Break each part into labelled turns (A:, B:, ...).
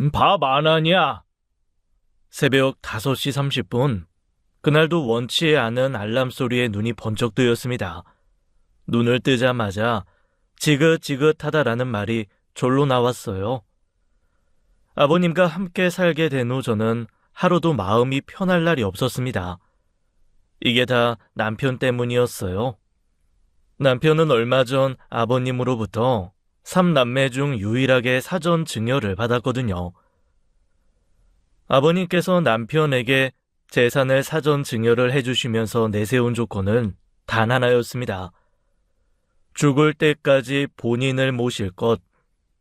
A: 밥 안 하냐? 새벽 5시 30분. 그날도 원치 않은 알람 소리에 눈이 번쩍 뜨였습니다. 눈을 뜨자마자 지긋지긋하다라는 말이 절로 나왔어요. 아버님과 함께 살게 된 후 저는 하루도 마음이 편할 날이 없었습니다. 이게 다 남편 때문이었어요. 남편은 얼마 전 아버님으로부터 3남매 중 유일하게 사전 증여를 받았거든요. 아버님께서 남편에게 재산을 사전 증여를 해주시면서 내세운 조건은 단 하나였습니다. 죽을 때까지 본인을 모실 것,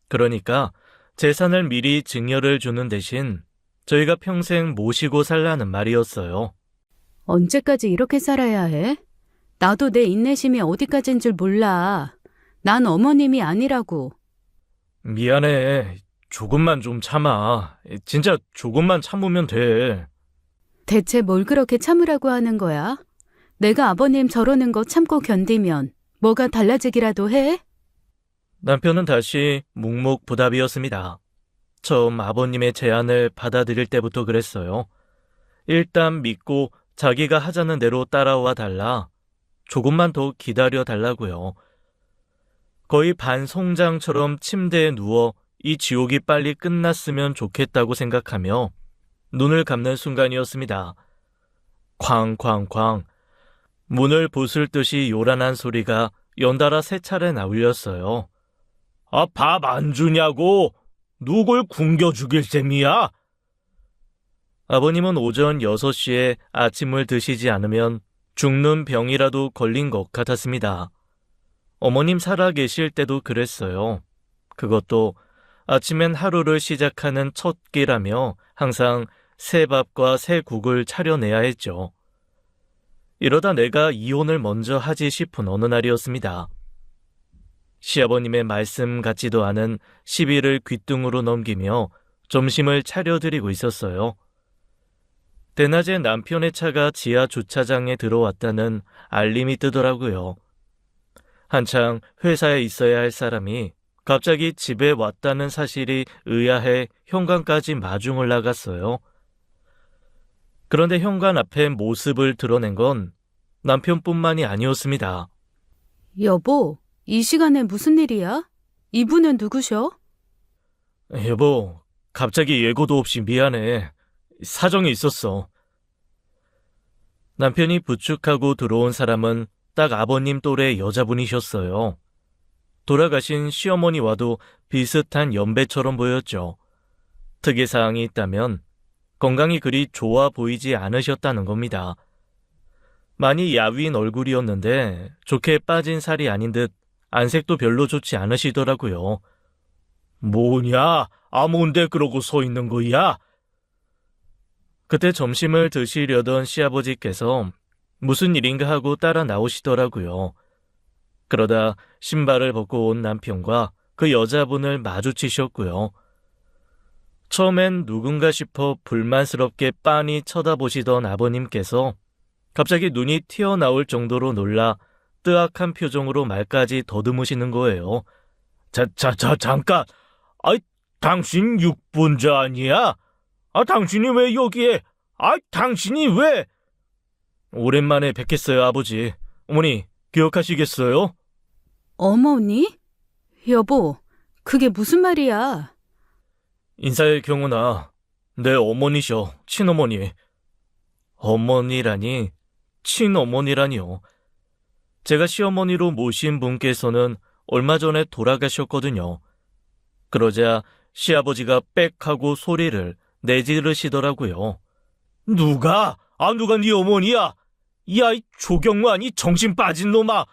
A: 그러니까 재산을 미리 증여를 주는 대신 저희가 평생 모시고 살라는 말이었어요.
B: 언제까지 이렇게 살아야 해? 나도 내 인내심이 어디까지인 줄 몰라. 난 어머님이 아니라고.
A: 미안해. 조금만 좀 참아. 진짜 조금만 참으면 돼.
B: 대체 뭘 그렇게 참으라고 하는 거야? 내가 아버님 저러는 거 참고 견디면 뭐가 달라지기라도 해?
A: 남편은 다시 묵묵부답이었습니다. 처음 아버님의 제안을 받아들일 때부터 그랬어요. 일단 믿고 자기가 하자는 대로 따라와 달라. 조금만 더 기다려 달라고요. 거의 반송장처럼 침대에 누워 이 지옥이 빨리 끝났으면 좋겠다고 생각하며 눈을 감는 순간이었습니다. 쾅쾅쾅. 문을 부술 듯이 요란한 소리가 연달아 3차례나 울렸어요. 밥 안 주냐고? 누굴 굶겨 죽일 셈이야? 아버님은 오전 6시에 아침을 드시지 않으면 죽는 병이라도 걸린 것 같았습니다. 어머님 살아계실 때도 그랬어요. 그것도 아침엔 하루를 시작하는 첫 끼라며 항상 새 밥과 새 국을 차려내야 했죠. 이러다 내가 이혼을 먼저 하지 싶은 어느 날이었습니다. 시아버님의 말씀 같지도 않은 시비를 귓등으로 넘기며 점심을 차려드리고 있었어요. 대낮에 남편의 차가 지하 주차장에 들어왔다는 알림이 뜨더라고요. 한창 회사에 있어야 할 사람이 갑자기 집에 왔다는 사실이 의아해 현관까지 마중을 나갔어요. 그런데 현관 앞에 모습을 드러낸 건 남편뿐만이 아니었습니다.
B: 여보, 이 시간에 무슨 일이야? 이분은 누구셔?
A: 여보, 갑자기 예고도 없이 미안해. 사정이 있었어. 남편이 부축하고 들어온 사람은 딱 아버님 또래 여자분이셨어요. 돌아가신 시어머니와도 비슷한 연배처럼 보였죠. 특이사항이 있다면 건강이 그리 좋아 보이지 않으셨다는 겁니다. 많이 야윈 얼굴이었는데 좋게 빠진 살이 아닌 듯 안색도 별로 좋지 않으시더라고요. 뭐냐? 아무데 그러고 서 있는 거야? 그때 점심을 드시려던 시아버지께서 무슨 일인가 하고 따라 나오시더라고요. 그러다 신발을 벗고 온 남편과 그 여자분을 마주치셨고요. 처음엔 누군가 싶어 불만스럽게 빤히 쳐다보시던 아버님께서 갑자기 눈이 튀어나올 정도로 놀라 뜨악한 표정으로 말까지 더듬으시는 거예요. 잠깐! 당신 육본자 아니야? 당신이 왜 여기에? 당신이 왜? 오랜만에 뵙겠어요, 아버지. 어머니, 기억하시겠어요?
B: 어머니? 여보, 그게 무슨 말이야?
A: 인사의 경우나 내 어머니셔, 친어머니. 어머니라니, 친어머니라니요. 제가 시어머니로 모신 분께서는 얼마 전에 돌아가셨거든요. 그러자 시아버지가 빽 하고 소리를 내지르시더라고요. 누가 네 어머니야? 야, 이 조경만이 정신 빠진 놈아.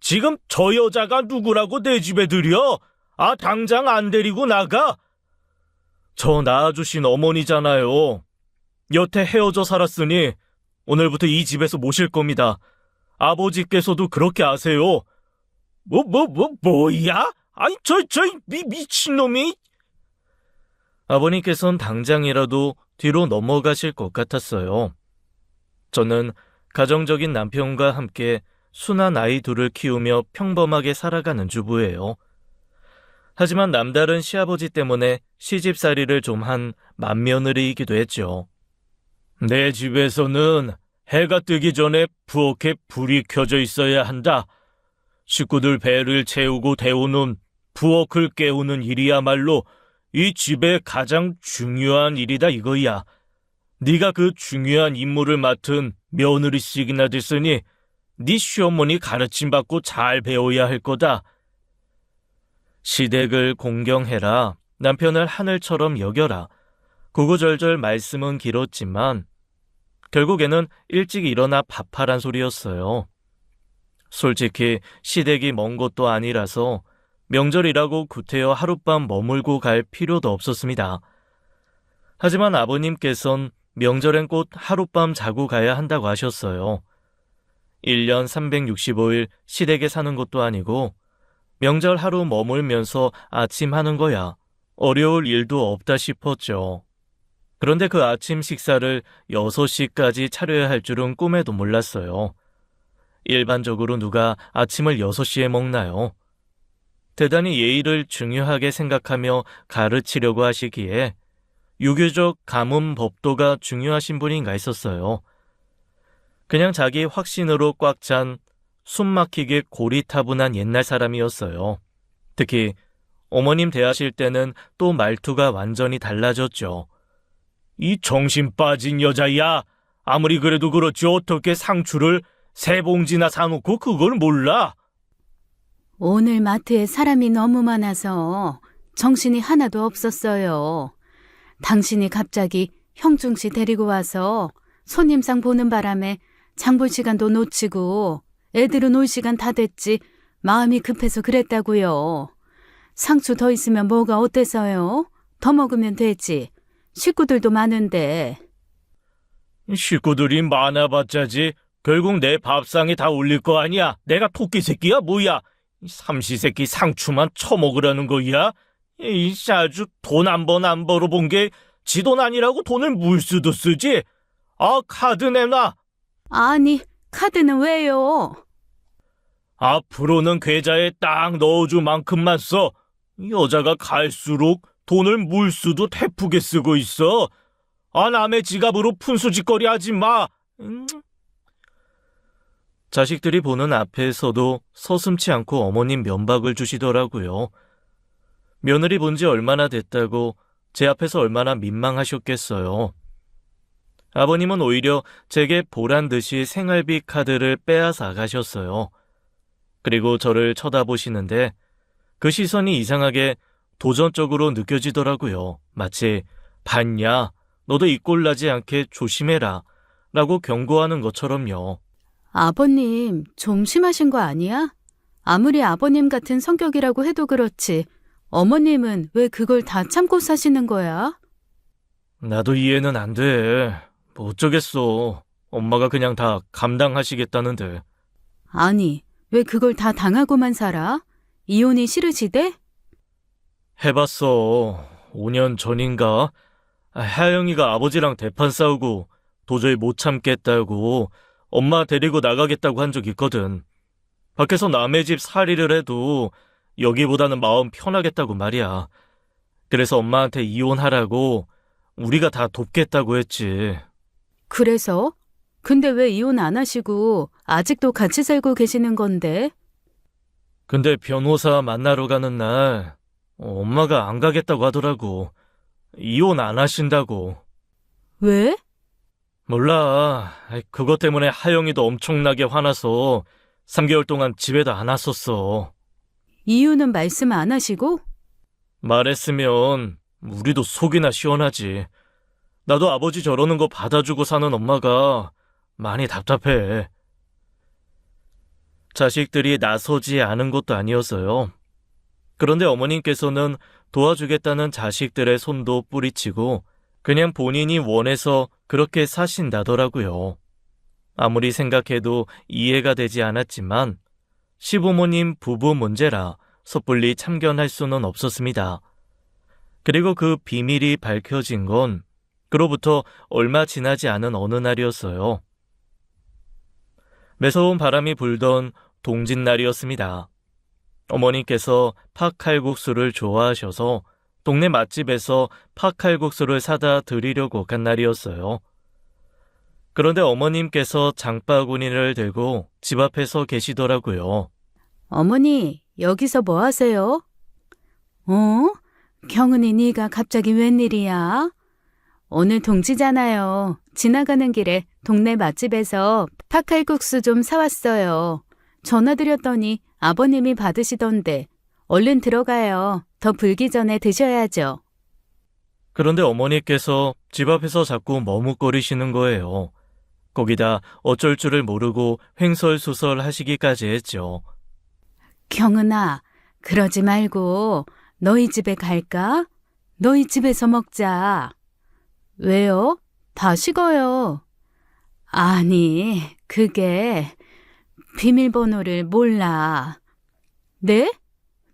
A: 지금 저 여자가 누구라고 내 집에 들여? 당장 안 데리고 나가? 저 낳아주신 어머니잖아요. 여태 헤어져 살았으니 오늘부터 이 집에서 모실 겁니다. 아버지께서도 그렇게 아세요. 뭐야? 미친놈이? 아버님께서는 당장이라도 뒤로 넘어가실 것 같았어요. 저는 가정적인 남편과 함께 순한 아이 둘을 키우며 평범하게 살아가는 주부예요. 하지만 남다른 시아버지 때문에 시집살이를 좀 한 맏며느리이기도 했죠. 내 집에서는 해가 뜨기 전에 부엌에 불이 켜져 있어야 한다. 식구들 배를 채우고 데우는 부엌을 깨우는 일이야말로 이 집의 가장 중요한 일이다 이거야. 네가 그 중요한 임무를 맡은 며느리씩이나 됐으니 네 시어머니 가르침받고 잘 배워야 할 거다. 시댁을 공경해라. 남편을 하늘처럼 여겨라. 구구절절 말씀은 길었지만 결국에는 일찍 일어나 밥하란 소리였어요. 솔직히 시댁이 먼 곳도 아니라서 명절이라고 구태여 하룻밤 머물고 갈 필요도 없었습니다. 하지만 아버님께선 명절엔 꼭 하룻밤 자고 가야 한다고 하셨어요. 1년 365일 시댁에 사는 것도 아니고 명절 하루 머물면서 아침 하는 거야 어려울 일도 없다 싶었죠. 그런데 그 아침 식사를 6시까지 차려야 할 줄은 꿈에도 몰랐어요. 일반적으로 누가 아침을 6시에 먹나요? 대단히 예의를 중요하게 생각하며 가르치려고 하시기에 유교적 가문 법도가 중요하신 분인가 했었어요. 그냥 자기 확신으로 꽉 찬 숨막히게 고리타분한 옛날 사람이었어요. 특히 어머님 대하실 때는 또 말투가 완전히 달라졌죠. 이 정신 빠진 여자야. 아무리 그래도 그렇지 어떻게 상추를 3봉지나 사놓고 그걸 몰라?
B: 오늘 마트에 사람이 너무 많아서 정신이 하나도 없었어요. 당신이 갑자기 형중 씨 데리고 와서 손님상 보는 바람에 장볼 시간도 놓치고 애들은 올 시간 다 됐지 마음이 급해서 그랬다고요. 상추 더 있으면 뭐가 어때서요? 더 먹으면 되지. 식구들도 많은데.
A: 식구들이 많아봤자지 결국 내 밥상에 다 올릴 거 아니야. 내가 토끼 새끼야 뭐야. 삼시세끼 상추만 처먹으라는 거야. 이 아주 돈 한 번 안 벌어본 게 지 돈 아니라고 돈을 물수도 쓰지. 아, 카드 내놔.
B: 아니, 카드는 왜요?
A: 앞으로는 계좌에 딱 넣어줄 만큼만 써. 여자가 갈수록 돈을 물수도 태프게 쓰고 있어. 아, 남의 지갑으로 푼수짓거리 하지 마. 자식들이 보는 앞에서도 서슴지 않고 어머님 면박을 주시더라고요. 며느리 본 지 얼마나 됐다고 제 앞에서 얼마나 민망하셨겠어요. 아버님은 오히려 제게 보란 듯이 생활비 카드를 빼앗아 가셨어요. 그리고 저를 쳐다보시는데 그 시선이 이상하게 도전적으로 느껴지더라고요. 마치 봤냐? 너도 이 꼴 나지 않게 조심해라 라고 경고하는 것처럼요.
B: 아버님, 좀 심하신 거 아니야? 아무리 아버님 같은 성격이라고 해도 그렇지. 어머님은 왜 그걸 다 참고 사시는 거야?
A: 나도 이해는 안 돼. 뭐 어쩌겠어. 엄마가 그냥 다 감당하시겠다는데.
B: 아니, 왜 그걸 다 당하고만 살아? 이혼이 싫으시대?
A: 해봤어. 5년 전인가? 하영이가 아버지랑 대판 싸우고 도저히 못 참겠다고 엄마 데리고 나가겠다고 한 적 있거든. 밖에서 남의 집 살이를 해도 여기보다는 마음 편하겠다고 말이야. 그래서 엄마한테 이혼하라고 우리가 다 돕겠다고 했지.
B: 그래서? 근데 왜 이혼 안 하시고 아직도 같이 살고 계시는 건데?
A: 근데 변호사 만나러 가는 날 엄마가 안 가겠다고 하더라고. 이혼 안 하신다고.
B: 왜?
A: 몰라. 그것 때문에 하영이도 엄청나게 화나서 3개월 동안 집에도 안 왔었어.
B: 이유는 말씀 안 하시고?
A: 말했으면 우리도 속이나 시원하지. 나도 아버지 저러는 거 받아주고 사는 엄마가 많이 답답해. 자식들이 나서지 않은 것도 아니었어요. 그런데 어머님께서는 도와주겠다는 자식들의 손도 뿌리치고 그냥 본인이 원해서 그렇게 사신다더라고요. 아무리 생각해도 이해가 되지 않았지만 시부모님 부부 문제라 섣불리 참견할 수는 없었습니다. 그리고 그 비밀이 밝혀진 건 그로부터 얼마 지나지 않은 어느 날이었어요. 매서운 바람이 불던 동짓날이었습니다. 어머니께서 팥칼국수를 좋아하셔서 동네 맛집에서 팥칼국수를 사다 드리려고 간 날이었어요. 그런데 어머님께서 장바구니를 들고 집 앞에 서 계시더라고요.
B: 어머니, 여기서 뭐 하세요? 어? 경은이 네가 갑자기 웬일이야? 오늘 동지잖아요. 지나가는 길에 동네 맛집에서 팥칼국수 좀 사왔어요. 전화드렸더니 아버님이 받으시던데 얼른 들어가요. 더 불기 전에 드셔야죠.
A: 그런데 어머니께서 집 앞에서 자꾸 머뭇거리시는 거예요. 거기다 어쩔 줄을 모르고 횡설수설 하시기까지 했죠.
B: 경은아, 그러지 말고 너희 집에 갈까? 너희 집에서 먹자. 왜요? 다 식어요. 아니, 그게 비밀번호를 몰라. 네?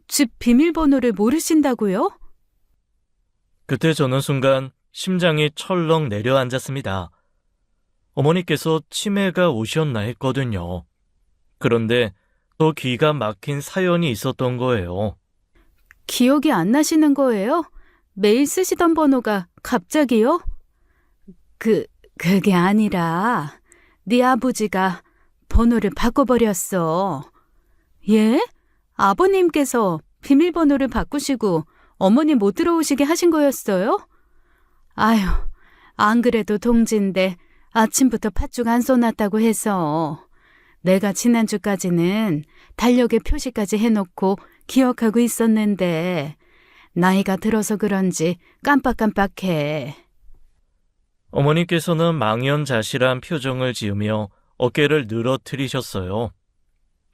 B: 집 비밀번호를 모르신다고요?
A: 그때 저는 순간 심장이 철렁 내려앉았습니다. 어머니께서 치매가 오셨나 했거든요. 그런데 또 기가 막힌 사연이 있었던 거예요.
B: 기억이 안 나시는 거예요? 매일 쓰시던 번호가 갑자기요? 그게 아니라 네 아버지가 번호를 바꿔버렸어. 예? 아버님께서 비밀번호를 바꾸시고 어머니 못 들어오시게 하신 거였어요? 아휴, 안 그래도 동지인데 아침부터 팥죽 안 쏘놨다고 해서 내가 지난주까지는 달력에 표시까지 해놓고 기억하고 있었는데 나이가 들어서 그런지 깜빡깜빡해.
A: 어머니께서는 망연자실한 표정을 지으며 어깨를 늘어뜨리셨어요.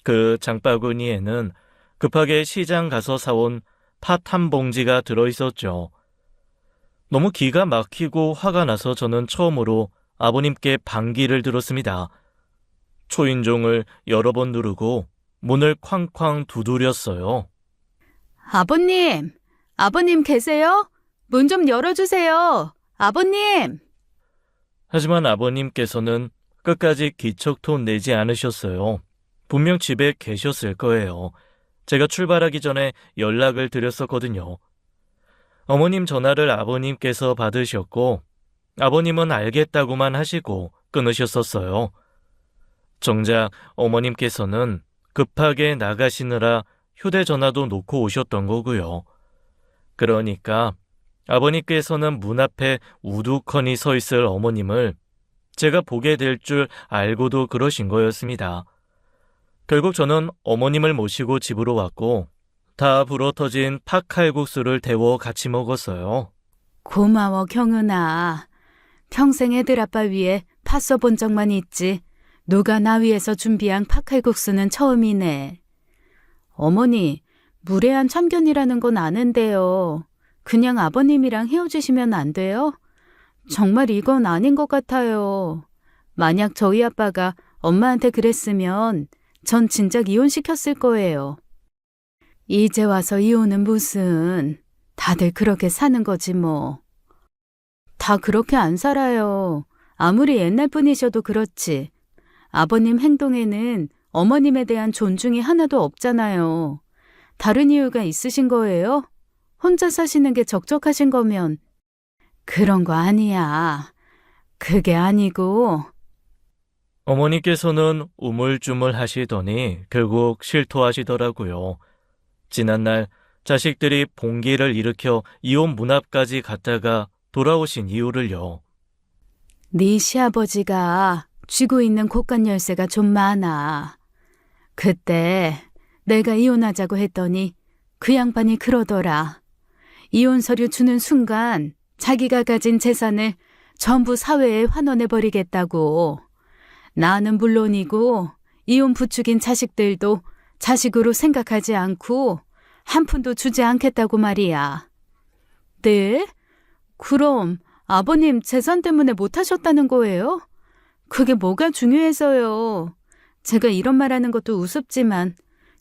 A: 그 장바구니에는 급하게 시장 가서 사온 팥 한 봉지가 들어있었죠. 너무 기가 막히고 화가 나서 저는 처음으로 아버님께 반기를 들었습니다. 초인종을 여러 번 누르고 문을 쾅쾅 두드렸어요.
B: 아버님 계세요? 문 좀 열어주세요. 아버님!
A: 하지만 아버님께서는 끝까지 기척톤 내지 않으셨어요. 분명 집에 계셨을 거예요. 제가 출발하기 전에 연락을 드렸었거든요. 어머님 전화를 아버님께서 받으셨고 아버님은 알겠다고만 하시고 끊으셨었어요. 정작 어머님께서는 급하게 나가시느라 휴대전화도 놓고 오셨던 거고요. 그러니까 아버님께서는 문 앞에 우두커니 서 있을 어머님을 제가 보게 될 줄 알고도 그러신 거였습니다. 결국 저는 어머님을 모시고 집으로 왔고 다 불어터진 팥칼국수를 데워 같이 먹었어요.
B: 고마워, 경은아. 평생 애들 아빠 위에 팥 써본 적만 있지. 누가 나 위해서 준비한 팥칼국수는 처음이네. 어머니, 무례한 참견이라는 건 아는데요. 그냥 아버님이랑 헤어지시면 안 돼요? 정말 이건 아닌 것 같아요. 만약 저희 아빠가 엄마한테 그랬으면 전 진작 이혼시켰을 거예요. 이제 와서 이혼은 무슨. 다들 그렇게 사는 거지 뭐. 다 그렇게 안 살아요. 아무리 옛날 분이셔도 그렇지. 아버님 행동에는 어머님에 대한 존중이 하나도 없잖아요. 다른 이유가 있으신 거예요? 혼자 사시는 게 적적하신 거면. 그런 거 아니야. 그게 아니고.
A: 어머니께서는 우물쭈물 하시더니 결국 실토하시더라고요. 지난날 자식들이 봉기를 일으켜 이혼 문 앞까지 갔다가 돌아오신 이유를요.
B: 네 시아버지가 쥐고 있는 곳간 열쇠가 좀 많아. 그때 내가 이혼하자고 했더니 그 양반이 그러더라. 이혼 서류 주는 순간 자기가 가진 재산을 전부 사회에 환원해버리겠다고. 나는 물론이고 이혼 부축인 자식들도 자식으로 생각하지 않고 한 푼도 주지 않겠다고 말이야. 네? 그럼 아버님 재산 때문에 못하셨다는 거예요? 그게 뭐가 중요해서요. 제가 이런 말하는 것도 우습지만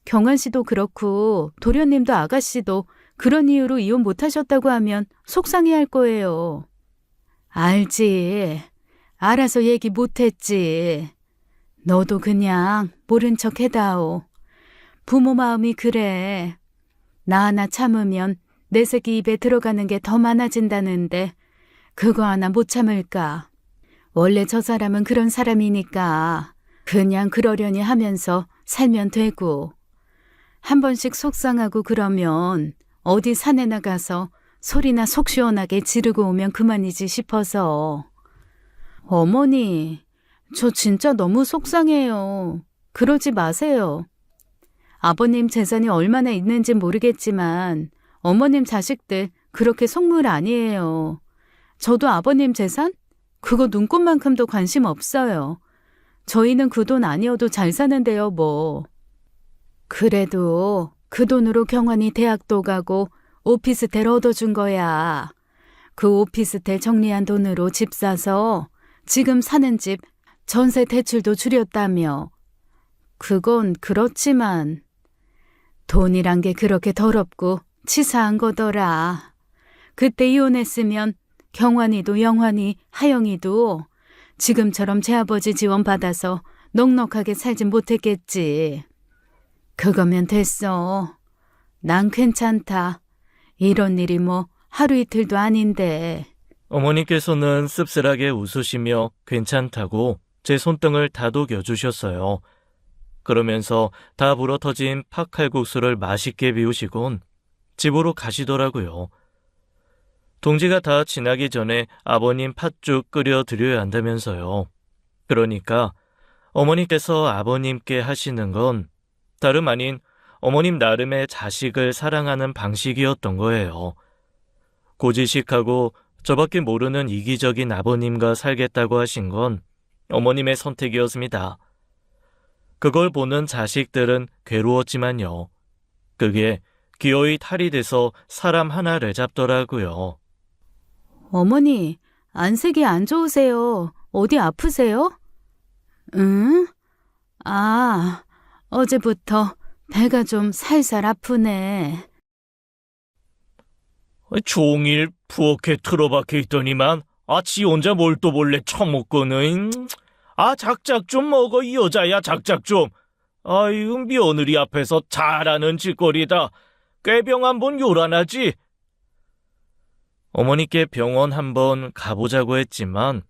B: 경환 씨도 그렇고 도련님도 아가씨도 그런 이유로 이혼 못하셨다고 하면 속상해할 거예요. 알지. 알아서 얘기 못했지. 너도 그냥 모른 척 해다오. 부모 마음이 그래. 나 하나 참으면 내 새끼 입에 들어가는 게 더 많아진다는데 그거 하나 못 참을까. 원래 저 사람은 그런 사람이니까 그냥 그러려니 하면서 살면 되고 한 번씩 속상하고 그러면 어디 산에 나가서 소리나 속 시원하게 지르고 오면 그만이지 싶어서. 어머니, 저 진짜 너무 속상해요. 그러지 마세요. 아버님 재산이 얼마나 있는지 모르겠지만 어머님 자식들 그렇게 속물 아니에요. 저도 아버님 재산? 그거 눈꽃만큼도 관심 없어요. 저희는 그 돈 아니어도 잘 사는데요, 뭐. 그래도 그 돈으로 경환이 대학도 가고 오피스텔 얻어준 거야. 그 오피스텔 정리한 돈으로 집 사서 지금 사는 집 전세 대출도 줄였다며. 그건 그렇지만 돈이란 게 그렇게 더럽고 치사한 거더라. 그때 이혼했으면 경환이도 영환이, 하영이도 지금처럼 제 아버지 지원 받아서 넉넉하게 살진 못했겠지. 그거면 됐어. 난 괜찮다. 이런 일이 뭐 하루 이틀도 아닌데.
A: 어머니께서는 씁쓸하게 웃으시며 괜찮다고 제 손등을 다독여 주셨어요. 그러면서 다 불어터진 팥칼국수를 맛있게 비우시곤 집으로 가시더라고요. 동지가 다 지나기 전에 아버님 팥죽 끓여 드려야 한다면서요. 그러니까 어머니께서 아버님께 하시는 건 다름 아닌 어머님 나름의 자식을 사랑하는 방식이었던 거예요. 고지식하고 저밖에 모르는 이기적인 아버님과 살겠다고 하신 건 어머님의 선택이었습니다. 그걸 보는 자식들은 괴로웠지만요. 그게 기어이 탈이 돼서 사람 하나를 잡더라고요.
B: 어머니, 안색이 안 좋으세요. 어디 아프세요? 응? 아, 어제부터 배가 좀 살살 아프네.
A: 종일 부엌에 틀어박혀 있더니만 지 혼자 뭘 또 몰래 처먹고는. 작작 좀 먹어, 이 여자야, 작작 좀. 아이고, 며느리 앞에서 잘하는 짓거리다. 꾀병 한번 요란하지. 어머니께 병원 한번 가보자고 했지만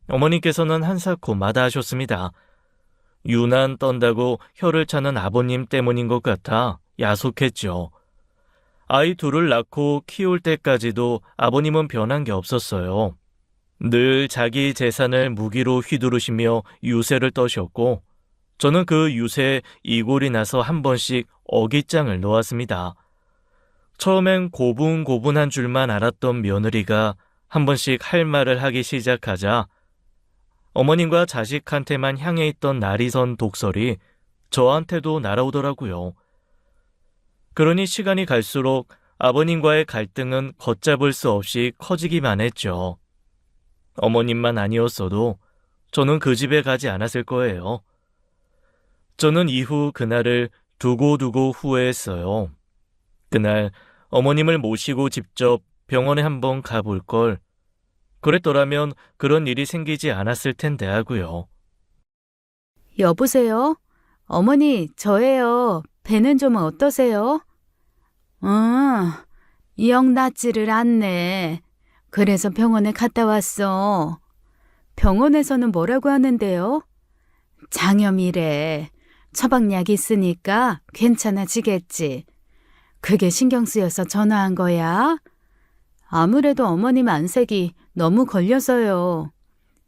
A: 어머니께서는 한사코 마다하셨습니다. 유난 떤다고 혀를 차는 아버님 때문인 것 같아 야속했죠. 아이 둘을 낳고 키울 때까지도 아버님은 변한 게 없었어요. 늘 자기 재산을 무기로 휘두르시며 유세를 떠셨고 저는 그 유세에 이골이 나서 한 번씩 어깃장을 놓았습니다. 처음엔 고분고분한 줄만 알았던 며느리가 한 번씩 할 말을 하기 시작하자 어머님과 자식한테만 향해 있던 나리선 독설이 저한테도 날아오더라고요. 그러니 시간이 갈수록 아버님과의 갈등은 걷잡을 수 없이 커지기만 했죠. 어머님만 아니었어도 저는 그 집에 가지 않았을 거예요. 저는 이후 그날을 두고두고 후회했어요. 그날 어머님을 모시고 직접 병원에 한번 가볼 걸. 그랬더라면 그런 일이 생기지 않았을 텐데 하고요.
B: 여보세요? 어머니, 저예요. 배는 좀 어떠세요? 영 낫지를 않네. 그래서 병원에 갔다 왔어. 병원에서는 뭐라고 하는데요? 장염이래. 처방약 있으니까 괜찮아지겠지. 그게 신경 쓰여서 전화한 거야? 아무래도 어머님 안색이 너무 걸려서요.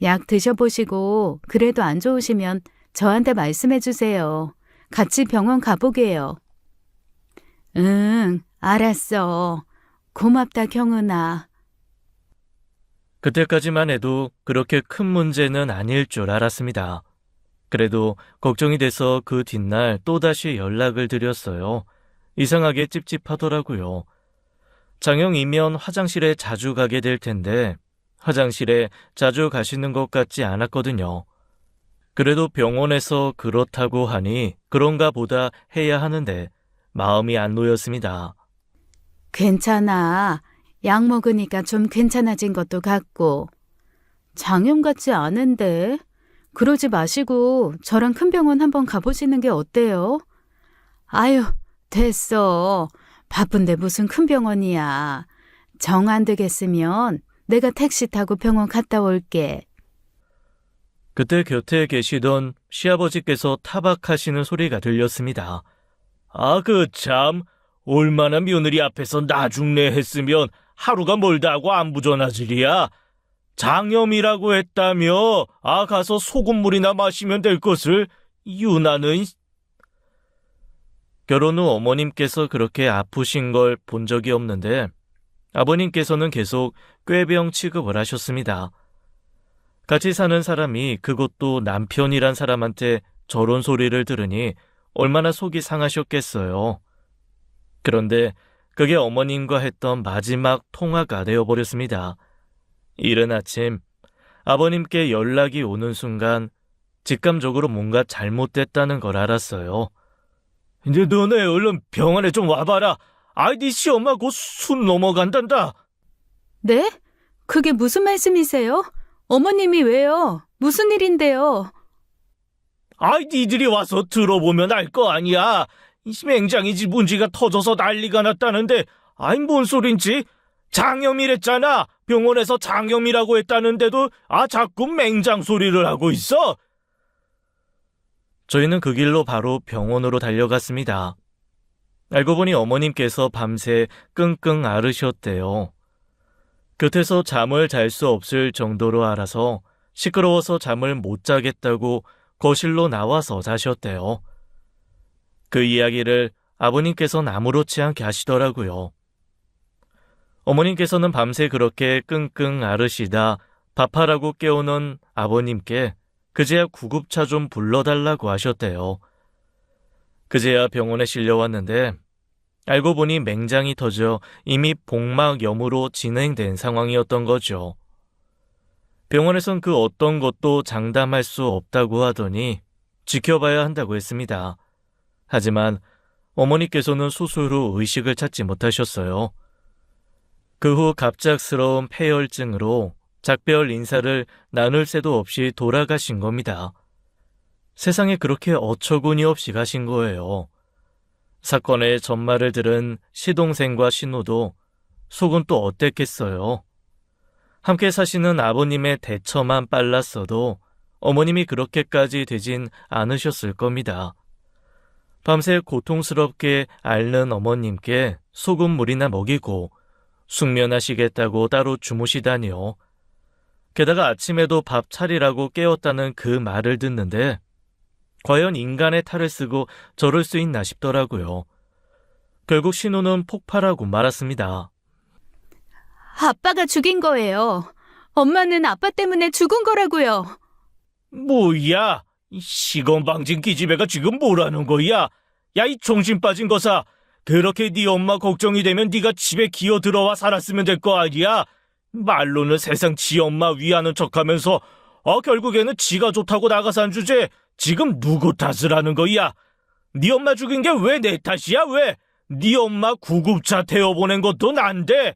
B: 약 드셔보시고 그래도 안 좋으시면 저한테 말씀해 주세요. 같이 병원 가보게요. 응, 알았어. 고맙다, 경은아.
A: 그때까지만 해도 그렇게 큰 문제는 아닐 줄 알았습니다. 그래도 걱정이 돼서 그 뒷날 또다시 연락을 드렸어요. 이상하게 찝찝하더라고요. 장염이면 화장실에 자주 가게 될 텐데 화장실에 자주 가시는 것 같지 않았거든요. 그래도 병원에서 그렇다고 하니 그런가 보다 해야 하는데 마음이 안 놓였습니다.
B: 괜찮아. 약 먹으니까 좀 괜찮아진 것도 같고. 장염 같지 않은데. 그러지 마시고 저랑 큰 병원 한번 가보시는 게 어때요? 아유, 됐어. 바쁜데 무슨 큰 병원이야. 정 안 되겠으면 내가 택시 타고 병원 갔다 올게.
A: 그때 곁에 계시던 시아버지께서 타박하시는 소리가 들렸습니다. 아, 그 참, 얼마나 며느리 앞에서 나중내 했으면 하루가 멀다 하고 안부전화질이야. 장염이라고 했다며, 가서 소금물이나 마시면 될 것을, 유나는. 결혼 후 어머님께서 그렇게 아프신 걸 본 적이 없는데, 아버님께서는 계속 꾀병 취급을 하셨습니다. 같이 사는 사람이, 그것도 남편이란 사람한테 저런 소리를 들으니 얼마나 속이 상하셨겠어요. 그런데 그게 어머님과 했던 마지막 통화가 되어버렸습니다. 이른 아침 아버님께 연락이 오는 순간 직감적으로 뭔가 잘못됐다는 걸 알았어요. 이제 너네 얼른 병원에 좀 와봐라. 네 시엄마 곧 숨 넘어간단다.
B: 네? 그게 무슨 말씀이세요? 어머님이 왜요? 무슨 일인데요?
A: 니들이 와서 들어보면 알 거 아니야. 맹장이지 문제가 터져서 난리가 났다는데, 뭔 소린지? 장염이랬잖아. 병원에서 장염이라고 했다는데도 자꾸 맹장 소리를 하고 있어. 저희는 그 길로 바로 병원으로 달려갔습니다. 알고 보니 어머님께서 밤새 끙끙 앓으셨대요. 곁에서 잠을 잘 수 없을 정도로 앓아서 시끄러워서 잠을 못 자겠다고 거실로 나와서 자셨대요. 그 이야기를 아버님께서는 아무렇지 않게 하시더라고요. 어머님께서는 밤새 그렇게 끙끙 앓으시다 밥하라고 깨우는 아버님께 그제야 구급차 좀 불러달라고 하셨대요. 그제야 병원에 실려왔는데 알고 보니 맹장이 터져 이미 복막염으로 진행된 상황이었던 거죠. 병원에선 그 어떤 것도 장담할 수 없다고 하더니 지켜봐야 한다고 했습니다. 하지만 어머니께서는 수술 후 의식을 찾지 못하셨어요. 그 후 갑작스러운 폐혈증으로 작별 인사를 나눌 새도 없이 돌아가신 겁니다. 세상에 그렇게 어처구니 없이 가신 거예요. 사건의 전말을 들은 시동생과 신우도 속은 또 어땠겠어요. 함께 사시는 아버님의 대처만 빨랐어도 어머님이 그렇게까지 되진 않으셨을 겁니다. 밤새 고통스럽게 앓는 어머님께 소금물이나 먹이고 숙면하시겠다고 따로 주무시다니요. 게다가 아침에도 밥 차리라고 깨웠다는 그 말을 듣는데 과연 인간의 탈을 쓰고 저럴 수 있나 싶더라고요. 결국 신우는 폭발하고 말았습니다.
B: 아빠가 죽인 거예요. 엄마는 아빠 때문에 죽은 거라고요.
A: 뭐야? 이 시건방진 기집애가 지금 뭐라는 거야? 야, 이 정신 빠진 거사. 그렇게 네 엄마 걱정이 되면 네가 집에 기어 들어와 살았으면 될 거 아니야? 말로는 세상 지 엄마 위하는 척하면서 결국에는 지가 좋다고 나가서 한 주제 지금 누구 탓을 하는 거야? 네 엄마 죽인 게 왜 내 탓이야? 왜? 네 엄마 구급차 태워보낸 것도 난데.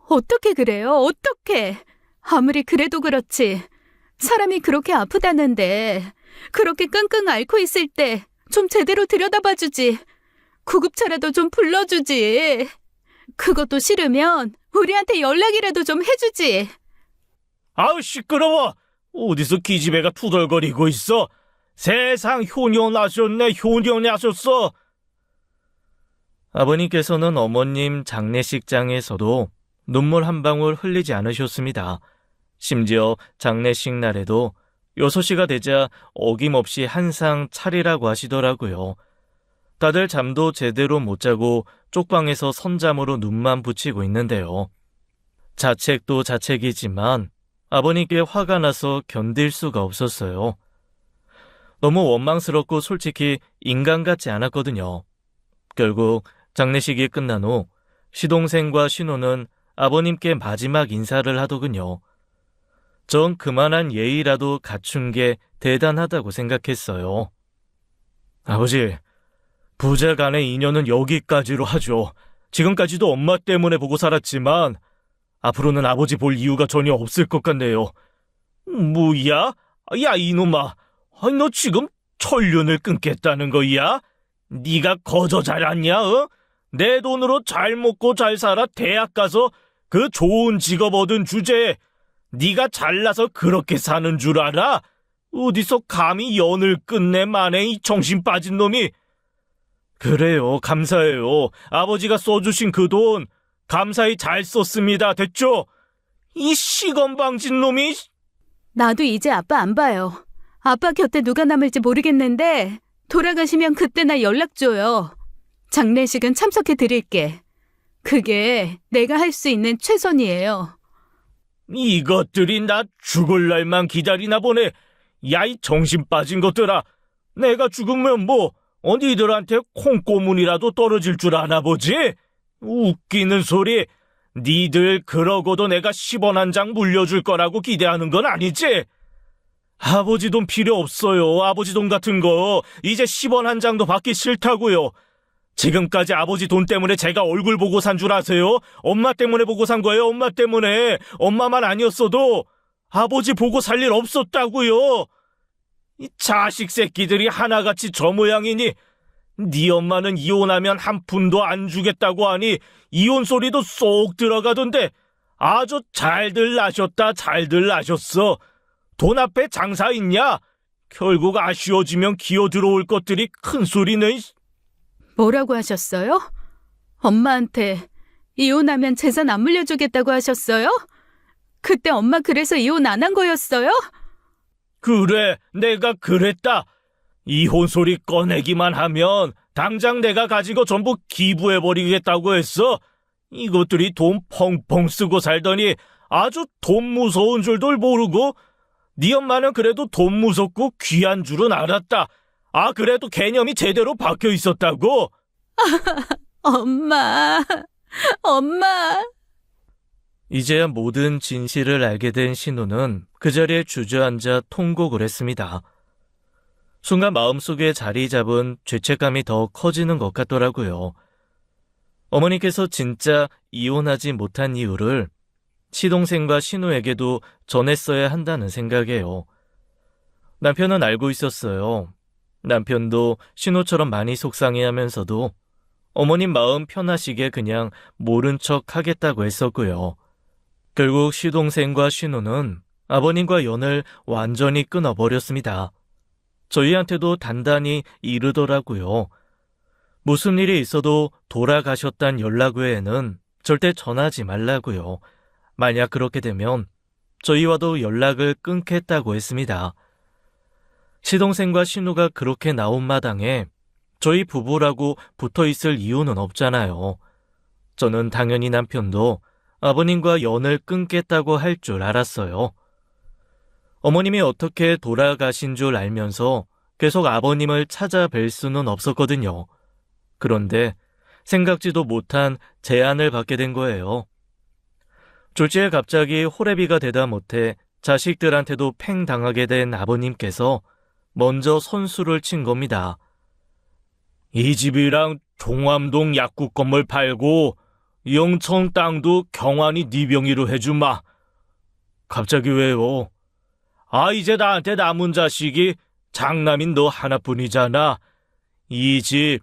B: 어떻게 그래요? 어떻게? 아무리 그래도 그렇지. 사람이 그렇게 아프다는데 그렇게 끙끙 앓고 있을 때 좀 제대로 들여다봐주지. 구급차라도 좀 불러주지. 그것도 싫으면 우리한테 연락이라도 좀 해주지.
A: 아우 시끄러워. 어디서 기집애가 투덜거리고 있어. 세상 효녀나셨네. 효녀나셨어. 아버님께서는 어머님 장례식장에서도 눈물 한 방울 흘리지 않으셨습니다. 심지어 장례식 날에도 6시가 되자 어김없이 한상 차리라고 하시더라고요. 다들 잠도 제대로 못 자고 쪽방에서 선잠으로 눈만 붙이고 있는데요. 자책도 자책이지만 아버님께 화가 나서 견딜 수가 없었어요. 너무 원망스럽고 솔직히 인간 같지 않았거든요. 결국 장례식이 끝난 후 시동생과 신우는 아버님께 마지막 인사를 하더군요. 전 그만한 예의라도 갖춘 게 대단하다고 생각했어요. 아버지, 부자 간의 인연은 여기까지로 하죠. 지금까지도 엄마 때문에 보고 살았지만 앞으로는 아버지 볼 이유가 전혀 없을 것 같네요. 뭐야? 야 이놈아, 너 지금 천륜을 끊겠다는 거야? 네가 거저 잘았냐? 어? 내 돈으로 잘 먹고 잘 살아 대학 가서 그 좋은 직업 얻은 주제에 네가 잘나서 그렇게 사는 줄 알아? 어디서 감히 연을 끝내 마네 이 정신 빠진 놈이. 그래요, 감사해요. 아버지가 써주신 그 돈 감사히 잘 썼습니다. 됐죠? 이 시건방진 놈이.
B: 나도 이제 아빠 안 봐요. 아빠 곁에 누가 남을지 모르겠는데 돌아가시면 그때 나 연락 줘요. 장례식은 참석해 드릴게. 그게 내가 할 수 있는 최선이에요.
A: 이것들이 나 죽을 날만 기다리나 보네. 야, 이 정신 빠진 것들아. 내가 죽으면 뭐 니들한테 콩고문이라도 떨어질 줄 아나 보지? 웃기는 소리. 니들 그러고도 내가 10원 한 장 물려줄 거라고 기대하는 건 아니지? 아버지 돈 필요 없어요. 아버지 돈 같은 거 이제 10원 한 장도 받기 싫다고요. 지금까지 아버지 돈 때문에 제가 얼굴 보고 산 줄 아세요? 엄마 때문에 보고 산 거예요. 엄마 때문에. 엄마만 아니었어도 아버지 보고 살 일 없었다고요. 이 자식 새끼들이 하나같이 저 모양이니 네 엄마는 이혼하면 한 푼도 안 주겠다고 하니 이혼 소리도 쏙 들어가던데 아주 잘들 나셨다 잘들 나셨어. 돈 앞에 장사 있냐? 결국 아쉬워지면 기어 들어올 것들이 큰 소리는.
B: 뭐라고 하셨어요? 엄마한테 이혼하면 재산 안 물려주겠다고 하셨어요? 그때 엄마 그래서 이혼 안 한 거였어요?
A: 그래, 내가 그랬다. 이혼 소리 꺼내기만 하면 당장 내가 가진 거 전부 기부해버리겠다고 했어. 이것들이 돈 펑펑 쓰고 살더니 아주 돈 무서운 줄도 모르고. 네 엄마는 그래도 돈 무섭고 귀한 줄은 알았다. 아, 그래도 개념이 제대로 박혀 있었다고?
B: 엄마, 엄마.
A: 이제야 모든 진실을 알게 된 신우는 그 자리에 주저앉아 통곡을 했습니다. 순간 마음속에 자리 잡은 죄책감이 더 커지는 것 같더라고요. 어머니께서 진짜 이혼하지 못한 이유를 시동생과 신우에게도 전했어야 한다는 생각이에요. 남편은 알고 있었어요. 남편도 신우처럼 많이 속상해하면서도 어머님 마음 편하시게 그냥 모른 척 하겠다고 했었고요. 결국 시동생과 신우는 아버님과 연을 완전히 끊어버렸습니다. 저희한테도 단단히 이르더라고요. 무슨 일이 있어도 돌아가셨단 연락 외에는 절대 전하지 말라고요. 만약 그렇게 되면 저희와도 연락을 끊겠다고 했습니다. 시동생과 신우가 그렇게 나온 마당에 저희 부부라고 붙어있을 이유는 없잖아요. 저는 당연히 남편도 아버님과 연을 끊겠다고 할 줄 알았어요. 어머님이 어떻게 돌아가신 줄 알면서 계속 아버님을 찾아뵐 수는 없었거든요. 그런데 생각지도 못한 제안을 받게 된 거예요. 졸지에 갑자기 호래비가 되다 못해 자식들한테도 팽당하게 된 아버님께서 먼저 선수를 친 겁니다. 이 집이랑 종암동 약국 건물 팔고 영청 땅도 경환이 네 명의로 해주마. 갑자기 왜요? 아, 이제 나한테 남은 자식이 장남인 너 하나뿐이잖아. 이 집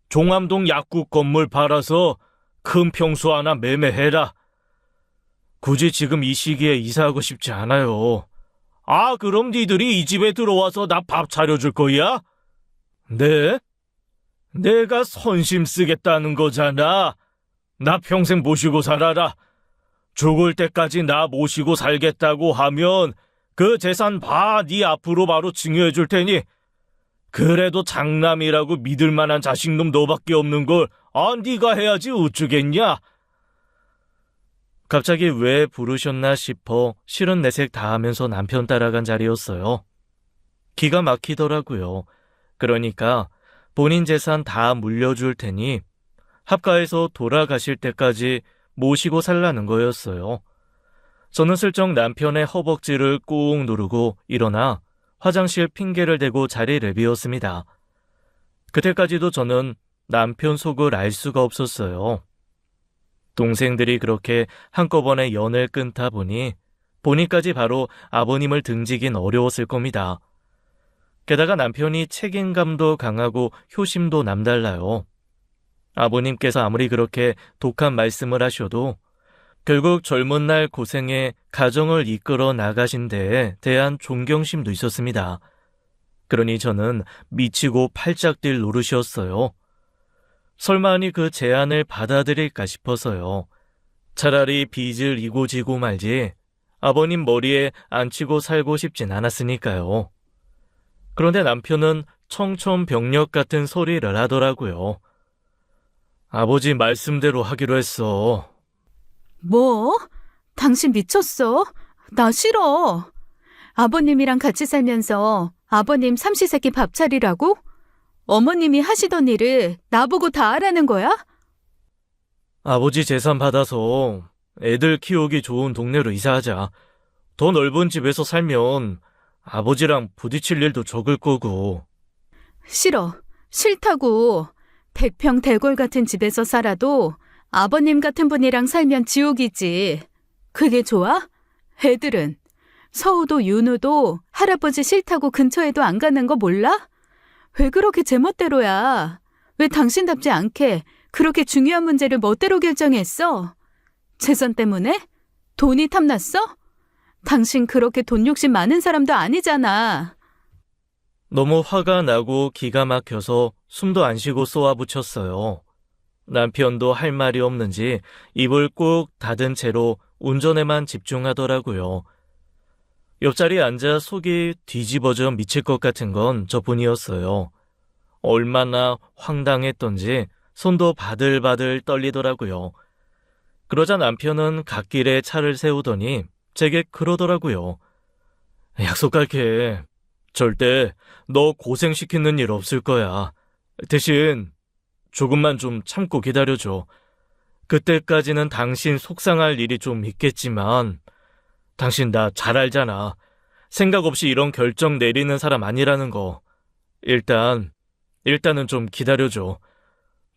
A: 종암동 약국 건물 팔아서 큰 평수 하나 매매해라. 굳이 지금 이 시기에 이사하고 싶지 않아요. 아, 그럼 니들이 이 집에 들어와서 나 밥 차려줄 거야? 네? 내가 선심 쓰겠다는 거잖아. 나 평생 모시고 살아라. 죽을 때까지 나 모시고 살겠다고 하면 그 재산 네 앞으로 바로 증여해 줄 테니 그래도 장남이라고 믿을 만한 자식놈 너밖에 없는 걸 네가 해야지 어쩌겠냐? 갑자기 왜 부르셨나 싶어 싫은 내색 다 하면서 남편 따라간 자리였어요. 기가 막히더라고요. 그러니까 본인 재산 다 물려줄 테니 합가해서 돌아가실 때까지 모시고 살라는 거였어요. 저는 슬쩍 남편의 허벅지를 꾹 누르고 일어나 화장실 핑계를 대고 자리를 비웠습니다. 그때까지도 저는 남편 속을 알 수가 없었어요. 동생들이 그렇게 한꺼번에 연을 끊다 보니 본인까지 바로 아버님을 등지긴 어려웠을 겁니다. 게다가 남편이 책임감도 강하고 효심도 남달라요. 아버님께서 아무리 그렇게 독한 말씀을 하셔도 결국 젊은 날 고생에 가정을 이끌어 나가신 데에 대한 존경심도 있었습니다. 그러니 저는 미치고 팔짝 뛸 노릇이었어요. 설마니 그 제안을 받아들일까 싶어서요. 차라리 빚을 이고 지고 말지 아버님 머리에 앉히고 살고 싶진 않았으니까요. 그런데 남편은 청천벽력 같은 소리를 하더라고요. 아버지 말씀대로 하기로 했어.
B: 뭐? 당신 미쳤어? 나 싫어. 아버님이랑 같이 살면서 아버님 삼시세끼 밥 차리라고? 어머님이 하시던 일을 나보고 다 하라는 거야?
A: 아버지 재산 받아서 애들 키우기 좋은 동네로 이사하자. 더 넓은 집에서 살면 아버지랑 부딪힐 일도 적을 거고.
B: 싫어. 싫다고. 100평 대골 같은 집에서 살아도 아버님 같은 분이랑 살면 지옥이지. 그게 좋아? 애들은 서우도 윤우도 할아버지 싫다고 근처에도 안 가는 거 몰라? 왜 그렇게 제멋대로야? 왜 당신답지 않게 그렇게 중요한 문제를 멋대로 결정했어? 재산 때문에? 돈이 탐났어? 당신 그렇게 돈 욕심 많은 사람도 아니잖아.
A: 너무 화가 나고 기가 막혀서 숨도 안 쉬고 쏘아붙였어요. 남편도 할 말이 없는지 입을 꾹 닫은 채로 운전에만 집중하더라고요. 옆자리에 앉아 속이 뒤집어져 미칠 것 같은 건 저뿐이었어요. 얼마나 황당했던지 손도 바들바들 떨리더라고요. 그러자 남편은 갓길에 차를 세우더니 제게 그러더라고요. 약속할게. 절대 너 고생시키는 일 없을 거야. 대신 조금만 좀 참고 기다려줘. 그때까지는 당신 속상할 일이 좀 있겠지만 당신 나 잘 알잖아. 생각 없이 이런 결정 내리는 사람 아니라는 거. 일단은 좀 기다려줘.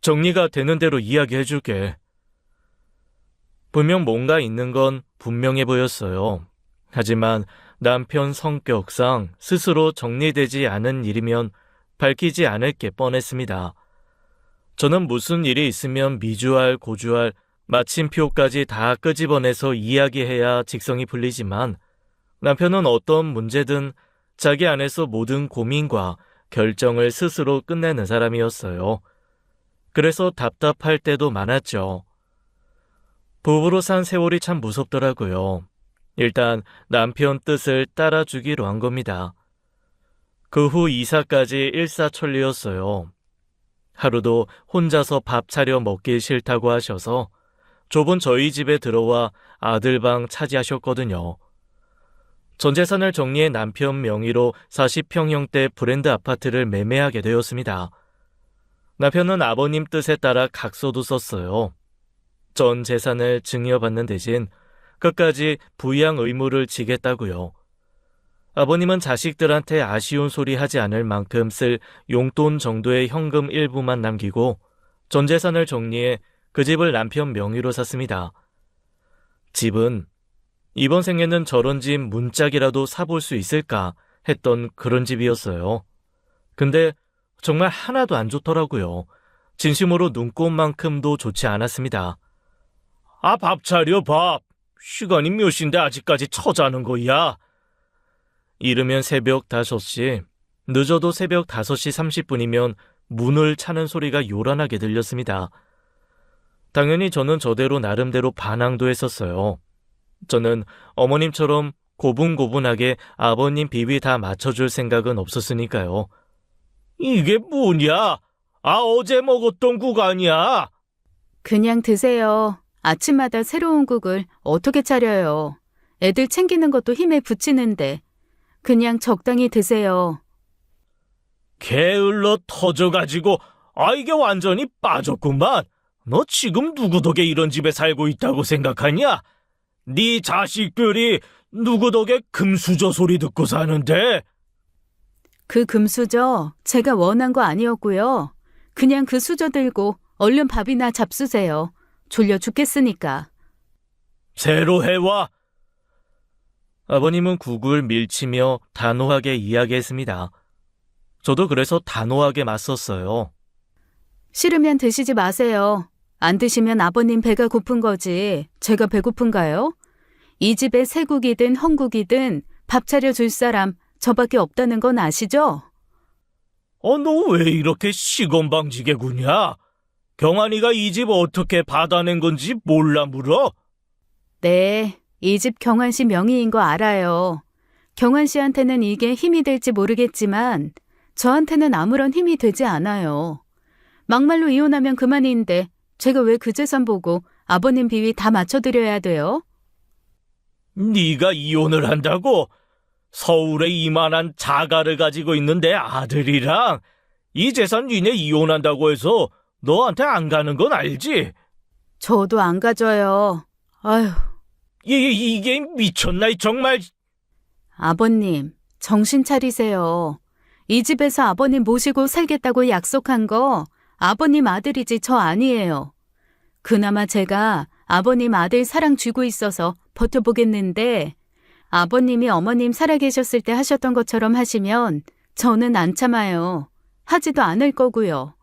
A: 정리가 되는 대로 이야기해줄게. 분명 뭔가 있는 건 분명해 보였어요. 하지만 남편 성격상 스스로 정리되지 않은 일이면 밝히지 않을 게 뻔했습니다. 저는 무슨 일이 있으면 미주알 고주알 마침표까지 다 끄집어내서 이야기해야 직성이 풀리지만 남편은 어떤 문제든 자기 안에서 모든 고민과 결정을 스스로 끝내는 사람이었어요. 그래서 답답할 때도 많았죠. 부부로 산 세월이 참 무섭더라고요. 일단 남편 뜻을 따라주기로 한 겁니다. 그 후 이사까지 일사천리였어요. 하루도 혼자서 밥 차려 먹기 싫다고 하셔서 좁은 저희 집에 들어와 아들 방 차지하셨거든요. 전 재산을 정리해 남편 명의로 40평형대 브랜드 아파트를 매매하게 되었습니다. 남편은 아버님 뜻에 따라 각서도 썼어요. 전 재산을 증여받는 대신 끝까지 부양 의무를 지겠다고요. 아버님은 자식들한테 아쉬운 소리 하지 않을 만큼 쓸 용돈 정도의 현금 일부만 남기고 전 재산을 정리해 그 집을 남편 명의로 샀습니다. 집은 이번 생에는 저런 집 문짝이라도 사볼 수 있을까 했던 그런 집이었어요. 근데 정말 하나도 안 좋더라고요. 진심으로 눈꽃만큼도 좋지 않았습니다. 아, 밥 차려, 밥. 시간이 몇 시인데 아직까지 처자는 거야. 이르면 새벽 5시, 늦어도 새벽 5시 30분이면 문을 차는 소리가 요란하게 들렸습니다. 당연히 저는 저대로 나름대로 반항도 했었어요. 저는 어머님처럼 고분고분하게 아버님 비위 다 맞춰줄 생각은 없었으니까요. 이게 뭐냐? 아, 어제 먹었던 국 아니야?
B: 그냥 드세요. 아침마다 새로운 국을 어떻게 차려요. 애들 챙기는 것도 힘에 부치는데. 그냥 적당히 드세요.
A: 게을러 터져가지고 이게 완전히 빠졌구만. 너 지금 누구 덕에 이런 집에 살고 있다고 생각하냐? 네 자식들이 누구 덕에 금수저 소리 듣고 사는데?
B: 그 금수저 제가 원한 거 아니었고요. 그냥 그 수저 들고 얼른 밥이나 잡수세요. 졸려 죽겠으니까.
A: 새로 해와. 아버님은 국을 밀치며 단호하게 이야기했습니다. 저도 그래서 단호하게 맞섰어요.
B: 싫으면 드시지 마세요. 안 드시면 아버님 배가 고픈 거지. 제가 배고픈가요? 이 집에 세국이든 헝국이든 밥 차려줄 사람 저밖에 없다는 건 아시죠?
A: 너 왜 이렇게 시건방지게 구냐? 경환이가 이 집 어떻게 받아낸 건지 몰라 물어?
B: 네, 이 집 경환 씨 명의인 거 알아요. 경환 씨한테는 이게 힘이 될지 모르겠지만 저한테는 아무런 힘이 되지 않아요. 막말로 이혼하면 그만인데 제가 왜 그 재산 보고 아버님 비위 다 맞춰드려야 돼요?
A: 네가 이혼을 한다고? 서울에 이만한 자가를 가지고 있는 내 아들이랑 이 재산 니네 이혼한다고 해서 너한테 안 가는 건 알지?
B: 저도 안 가져요. 아휴,
A: 이게 미쳤나 정말.
B: 아버님, 정신 차리세요. 이 집에서 아버님 모시고 살겠다고 약속한 거 아버님 아들이지 저 아니에요. 그나마 제가 아버님 아들 사랑 쥐고 있어서 버텨보겠는데 아버님이 어머님 살아계셨을 때 하셨던 것처럼 하시면 저는 안 참아요. 하지도 않을 거고요.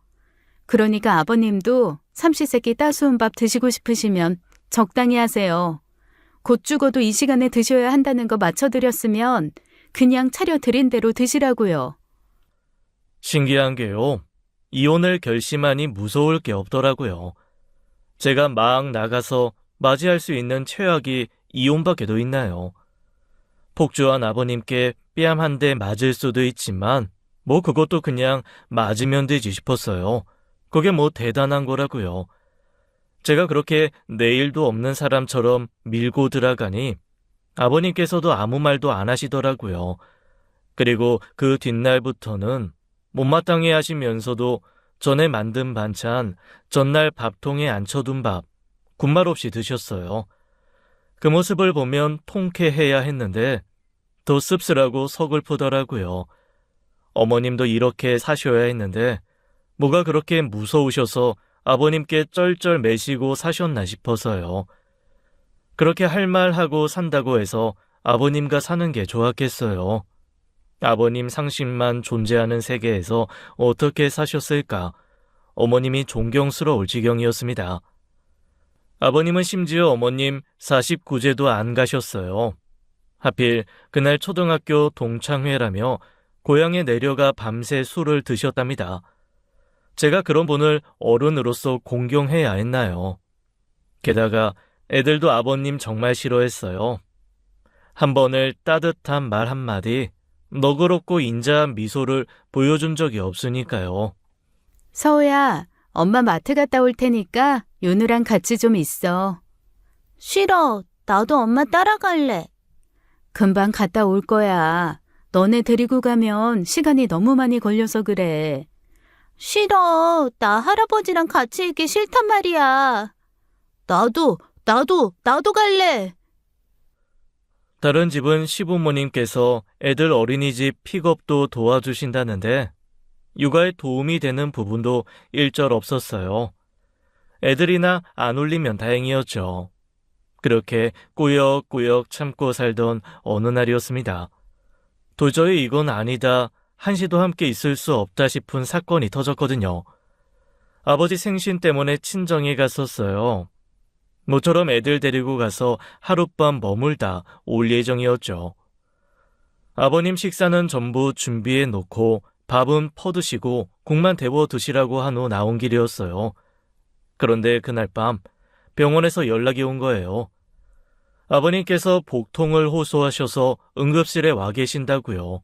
B: 그러니까 아버님도 삼시세끼 따스운 밥 드시고 싶으시면 적당히 하세요. 곧 죽어도 이 시간에 드셔야 한다는 거 맞춰드렸으면 그냥 차려드린 대로 드시라고요.
A: 신기한 게요. 이혼을 결심하니 무서울 게 없더라고요. 제가 막 나가서 맞이할 수 있는 최악이 이혼밖에도 있나요? 폭주한 아버님께 뺨 한 대 맞을 수도 있지만 뭐 그것도 그냥 맞으면 되지 싶었어요. 그게 뭐 대단한 거라고요. 제가 그렇게 내일도 없는 사람처럼 밀고 들어가니 아버님께서도 아무 말도 안 하시더라고요. 그리고 그 뒷날부터는 못마땅해 하시면서도 전에 만든 반찬, 전날 밥통에 앉혀둔 밥, 군말 없이 드셨어요. 그 모습을 보면 통쾌해야 했는데 더 씁쓸하고 서글프더라고요. 어머님도 이렇게 사셔야 했는데 뭐가 그렇게 무서우셔서 아버님께 쩔쩔 매시고 사셨나 싶어서요. 그렇게 할 말하고 산다고 해서 아버님과 사는 게 좋았겠어요. 아버님 상심만 존재하는 세계에서 어떻게 사셨을까? 어머님이 존경스러울 지경이었습니다. 아버님은 심지어 어머님 49제도 안 가셨어요. 하필 그날 초등학교 동창회라며 고향에 내려가 밤새 술을 드셨답니다. 제가 그런 분을 어른으로서 공경해야 했나요? 게다가 애들도 아버님 정말 싫어했어요. 한 번을 따뜻한 말 한마디, 너그럽고 인자한 미소를 보여준 적이 없으니까요.
B: 서우야, 엄마 마트 갔다 올 테니까 윤우랑 같이 좀 있어. 싫어. 나도 엄마 따라갈래. 금방 갔다 올 거야. 너네 데리고 가면 시간이 너무 많이 걸려서 그래. 싫어. 나 할아버지랑 같이 있기 싫단 말이야. 나도 갈래.
A: 다른 집은 시부모님께서 애들 어린이집 픽업도 도와주신다는데 육아에 도움이 되는 부분도 일절 없었어요. 애들이나 안 울리면 다행이었죠. 그렇게 꾸역꾸역 참고 살던 어느 날이었습니다. 도저히 이건 아니다, 한시도 함께 있을 수 없다 싶은 사건이 터졌거든요. 아버지 생신 때문에 친정에 갔었어요. 모처럼 애들 데리고 가서 하룻밤 머물다 올 예정이었죠. 아버님 식사는 전부 준비해 놓고 밥은 퍼드시고 국만 데워 드시라고 한 후 나온 길이었어요. 그런데 그날 밤 병원에서 연락이 온 거예요. 아버님께서 복통을 호소하셔서 응급실에 와 계신다고요.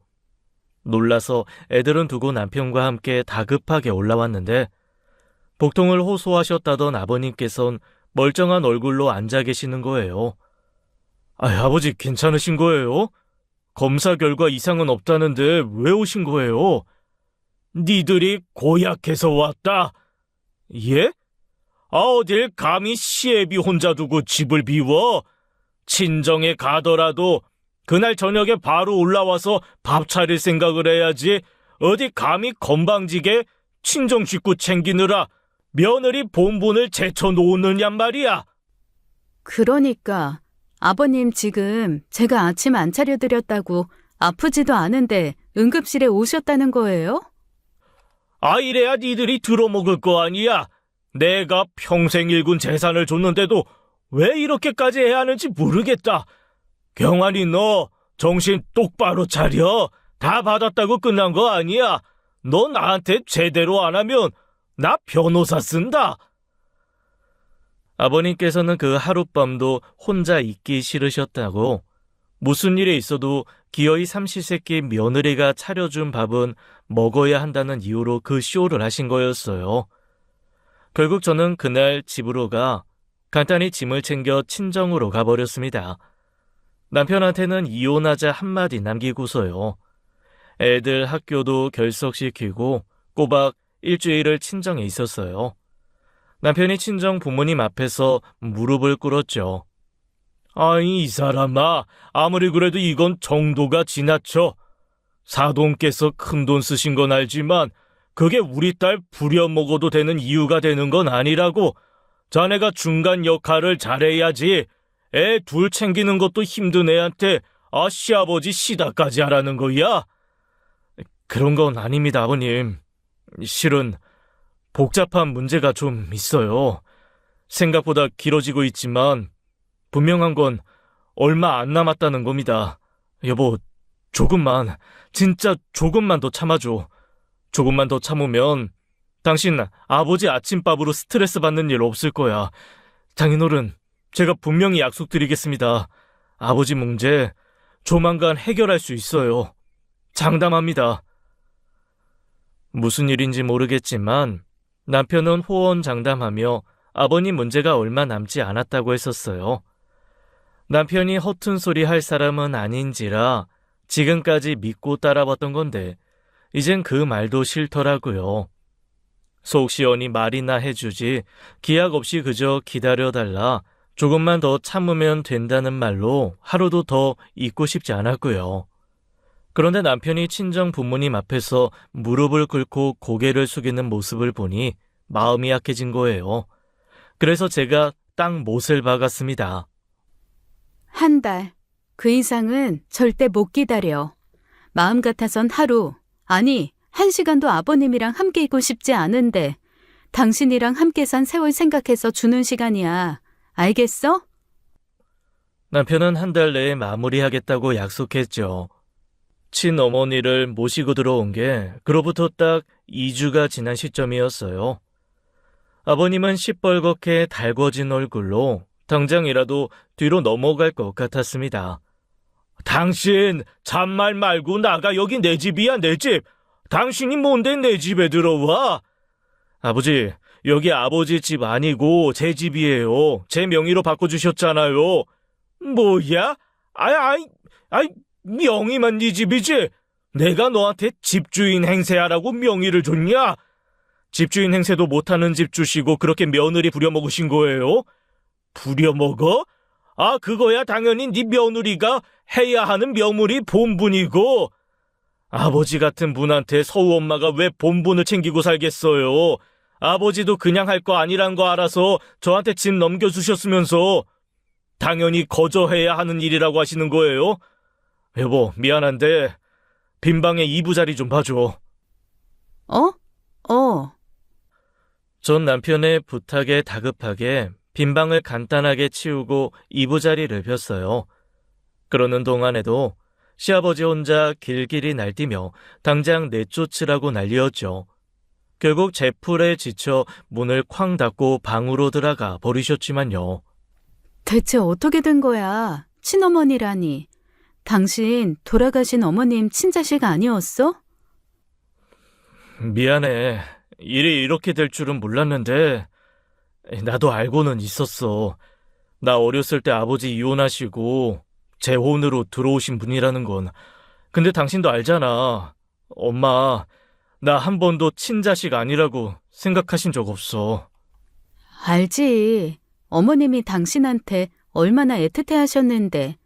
A: 놀라서 애들은 두고 남편과 함께 다급하게 올라왔는데 복통을 호소하셨다던 아버님께서는 멀쩡한 얼굴로 앉아 계시는 거예요. 아버지 괜찮으신 거예요? 검사 결과 이상은 없다는데 왜 오신 거예요? 니들이 고약해서 왔다. 예? 어딜 감히 시애비 혼자 두고 집을 비워? 친정에 가더라도 그날 저녁에 바로 올라와서 밥 차릴 생각을 해야지. 어디 감히 건방지게 친정 식구 챙기느라 며느리 본분을 제쳐놓느냔 말이야.
B: 그러니까 아버님 지금 제가 아침 안 차려드렸다고 아프지도 않은데 응급실에 오셨다는 거예요?
A: 아, 이래야 니들이 들어먹을 거 아니야. 내가 평생 일군 재산을 줬는데도 왜 이렇게까지 해야 하는지 모르겠다. 경환이 너 정신 똑바로 차려. 다 받았다고 끝난 거 아니야. 너 나한테 제대로 안 하면 나 변호사 쓴다. 아버님께서는 그 하룻밤도 혼자 있기 싫으셨다고 무슨 일이 있어도 기어이 삼시세끼 며느리가 차려준 밥은 먹어야 한다는 이유로 그 쇼를 하신 거였어요. 결국 저는 그날 집으로 가 간단히 짐을 챙겨 친정으로 가버렸습니다. 남편한테는 이혼하자 한마디 남기고서요. 애들 학교도 결석시키고 꼬박 일주일을 친정에 있었어요. 남편이 친정 부모님 앞에서 무릎을 꿇었죠. 아이, 이 사람아, 아무리 그래도 이건 정도가 지나쳐. 사돈께서 큰돈 쓰신 건 알지만 그게 우리 딸 부려먹어도 되는 이유가 되는 건 아니라고. 자네가 중간 역할을 잘해야지. 애 둘 챙기는 것도 힘든 애한테 시아버지 시다까지 하라는 거야? 그런 건 아닙니다, 아버님. 실은 복잡한 문제가 좀 있어요. 생각보다 길어지고 있지만 분명한 건 얼마 안 남았다는 겁니다. 여보, 조금만, 진짜 조금만 더 참아줘. 조금만 더 참으면 당신 아버지 아침밥으로 스트레스 받는 일 없을 거야. 장인어른, 제가 분명히 약속드리겠습니다. 아버지 문제 조만간 해결할 수 있어요. 장담합니다. 무슨 일인지 모르겠지만 남편은 호언장담하며 아버님 문제가 얼마 남지 않았다고 했었어요. 남편이 허튼 소리 할 사람은 아닌지라 지금까지 믿고 따라왔던 건데 이젠 그 말도 싫더라고요. 속 시원히 말이나 해주지 기약 없이 그저 기다려달라, 조금만 더 참으면 된다는 말로 하루도 더 있고 싶지 않았고요. 그런데 남편이 친정 부모님 앞에서 무릎을 꿇고 고개를 숙이는 모습을 보니 마음이 약해진 거예요. 그래서 제가 딱 못을 박았습니다.
B: 한 달. 그 이상은 절대 못 기다려. 마음 같아선 하루, 아니, 1시간도 아버님이랑 함께 있고 싶지 않은데 당신이랑 함께 산 세월 생각해서 주는 시간이야. 알겠어?
A: 남편은 한 달 내에 마무리하겠다고 약속했죠. 친어머니를 모시고 들어온 게 그로부터 딱 2주가 지난 시점이었어요. 아버님은 시뻘겋게 달궈진 얼굴로 당장이라도 뒤로 넘어갈 것 같았습니다. 당신 잔말 말고 나가. 여기 내 집이야, 내 집. 당신이 뭔데 내 집에 들어와? 아버지, 여기 아버지 집 아니고 제 집이에요. 제 명의로 바꿔주셨잖아요. 뭐야? 명의만 네 집이지? 내가 너한테 집주인 행세하라고 명의를 줬냐? 집주인 행세도 못하는 집 주시고 그렇게 며느리 부려먹으신 거예요? 부려먹어? 그거야 당연히 네 며느리가 해야 하는 명물이 본분이고. 아버지 같은 분한테 서우 엄마가 왜 본분을 챙기고 살겠어요? 아버지도 그냥 할 거 아니란 거 알아서 저한테 집 넘겨주셨으면서 당연히 거저해야 하는 일이라고 하시는 거예요? 여보, 미안한데 빈방에 이부자리 좀 봐줘. 전 남편의 부탁에 다급하게 빈방을 간단하게 치우고 이부자리를 폈어요. 그러는 동안에도 시아버지 혼자 길길이 날뛰며 당장 내쫓으라고 난리였죠. 결국 제풀에 지쳐 문을 쾅 닫고 방으로 들어가 버리셨지만요.
B: 대체 어떻게 된 거야? 친어머니라니. 당신 돌아가신 어머님 친자식 아니었어?
A: 미안해. 일이 이렇게 될 줄은 몰랐는데 나도 알고는 있었어. 나 어렸을 때 아버지 이혼하시고 재혼으로 들어오신 분이라는 건. 근데 당신도 알잖아. 엄마, 나 한 번도 친자식 아니라고 생각하신 적 없어.
B: 알지. 어머님이 당신한테 얼마나 애틋해 하셨는데.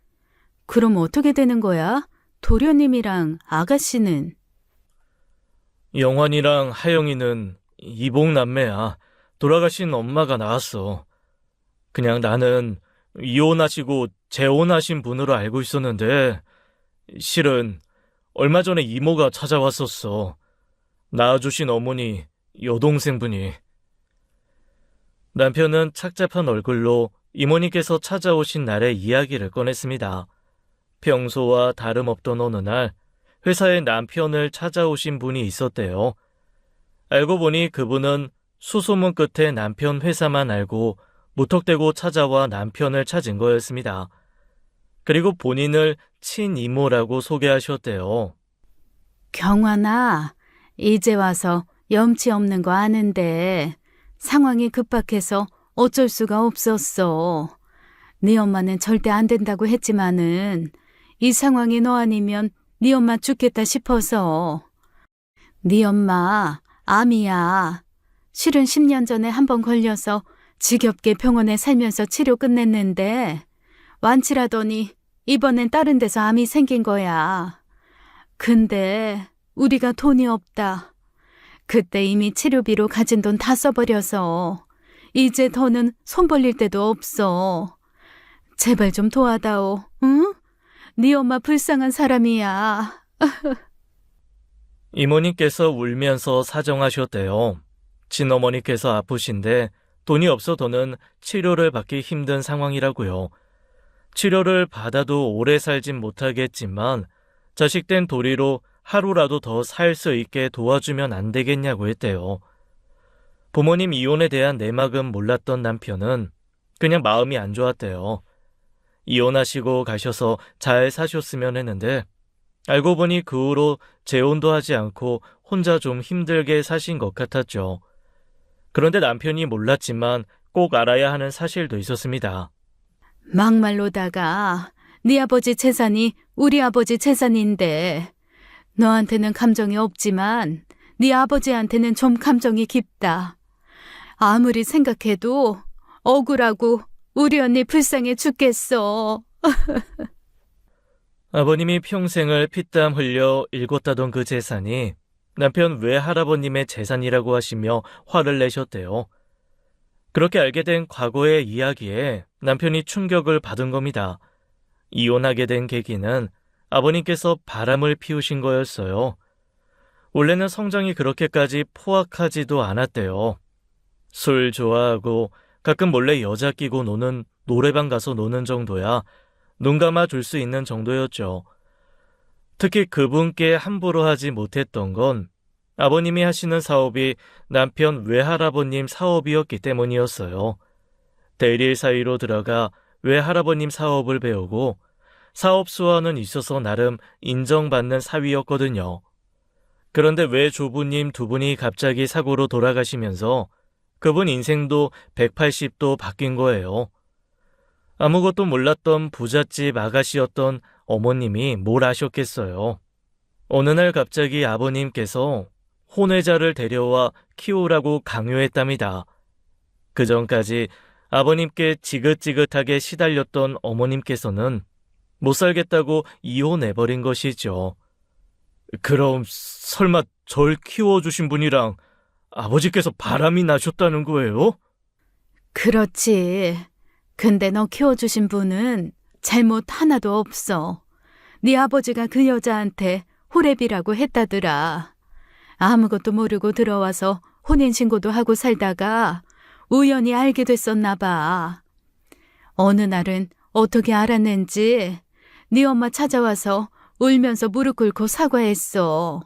B: 그럼 어떻게 되는 거야? 도련님이랑 아가씨는?
A: 영환이랑 하영이는 이복남매야. 돌아가신 엄마가 낳았어. 그냥 나는 이혼하시고 재혼하신 분으로 알고 있었는데 실은 얼마 전에 이모가 찾아왔었어. 낳아주신 어머니, 여동생분이. 남편은 착잡한 얼굴로 이모님께서 찾아오신 날의 이야기를 꺼냈습니다. 평소와 다름없던 어느 날 회사에 남편을 찾아오신 분이 있었대요. 알고 보니 그분은 수소문 끝에 남편 회사만 알고 무턱대고 찾아와 남편을 찾은 거였습니다. 그리고 본인을 친이모라고 소개하셨대요.
B: 경환아, 이제 와서 염치 없는 거 아는데 상황이 급박해서 어쩔 수가 없었어. 네 엄마는 절대 안 된다고 했지만은 이 상황이 너 아니면 네 엄마 죽겠다 싶어서. 네 엄마 암이야. 실은 10년 전에 한 번 걸려서 지겹게 병원에 살면서 치료 끝냈는데 완치라더니 이번엔 다른 데서 암이 생긴 거야. 근데 우리가 돈이 없다. 그때 이미 치료비로 가진 돈 다 써버려서 이제 더는 손 벌릴 데도 없어. 제발 좀 도와다오, 응? 네 엄마 불쌍한 사람이야.
A: 이모님께서 울면서 사정하셨대요. 친어머니께서 아프신데 돈이 없어 더는 치료를 받기 힘든 상황이라고요. 치료를 받아도 오래 살진 못하겠지만 자식된 도리로 하루라도 더 살 수 있게 도와주면 안 되겠냐고 했대요. 부모님 이혼에 대한 내막은 몰랐던 남편은 그냥 마음이 안 좋았대요. 이혼하시고 가셔서 잘 사셨으면 했는데 알고 보니 그 후로 재혼도 하지 않고 혼자 좀 힘들게 사신 것 같았죠. 그런데 남편이 몰랐지만 꼭 알아야 하는 사실도 있었습니다.
B: 막말로다가 네 아버지 재산이 우리 아버지 재산인데 너한테는 감정이 없지만 네 아버지한테는 좀 감정이 깊다. 아무리 생각해도 억울하고 우리 언니 불쌍해 죽겠어.
A: 아버님이 평생을 피땀 흘려 일궜다던 그 재산이 남편 외할아버님의 재산이라고 하시며 화를 내셨대요. 그렇게 알게 된 과거의 이야기에 남편이 충격을 받은 겁니다. 이혼하게 된 계기는 아버님께서 바람을 피우신 거였어요. 원래는 성장이 그렇게까지 포악하지도 않았대요. 술 좋아하고 가끔 몰래 여자 끼고 노는 노래방 가서 노는 정도야 눈 감아 줄 수 있는 정도였죠. 특히 그분께 함부로 하지 못했던 건 아버님이 하시는 사업이 남편 외할아버님 사업이었기 때문이었어요. 대리일 사이로 들어가 외할아버님 사업을 배우고 사업 수완은 있어서 나름 인정받는 사위였거든요. 그런데 외조부님 두 분이 갑자기 사고로 돌아가시면서 그분 인생도 180도 바뀐 거예요. 아무것도 몰랐던 부잣집 아가씨였던 어머님이 뭘 아셨겠어요. 어느 날 갑자기 아버님께서 혼외자를 데려와 키우라고 강요했답니다. 그전까지 아버님께 지긋지긋하게 시달렸던 어머님께서는 못 살겠다고 이혼해버린 것이죠. 그럼 설마 절 키워주신 분이랑 아버지께서 바람이 나셨다는 거예요?
B: 그렇지. 근데 너 키워주신 분은 잘못 하나도 없어. 네 아버지가 그 여자한테 호랩이라고 했다더라. 아무것도 모르고 들어와서 혼인신고도 하고 살다가 우연히 알게 됐었나 봐. 어느 날은 어떻게 알았는지 네 엄마 찾아와서 울면서 무릎 꿇고 사과했어.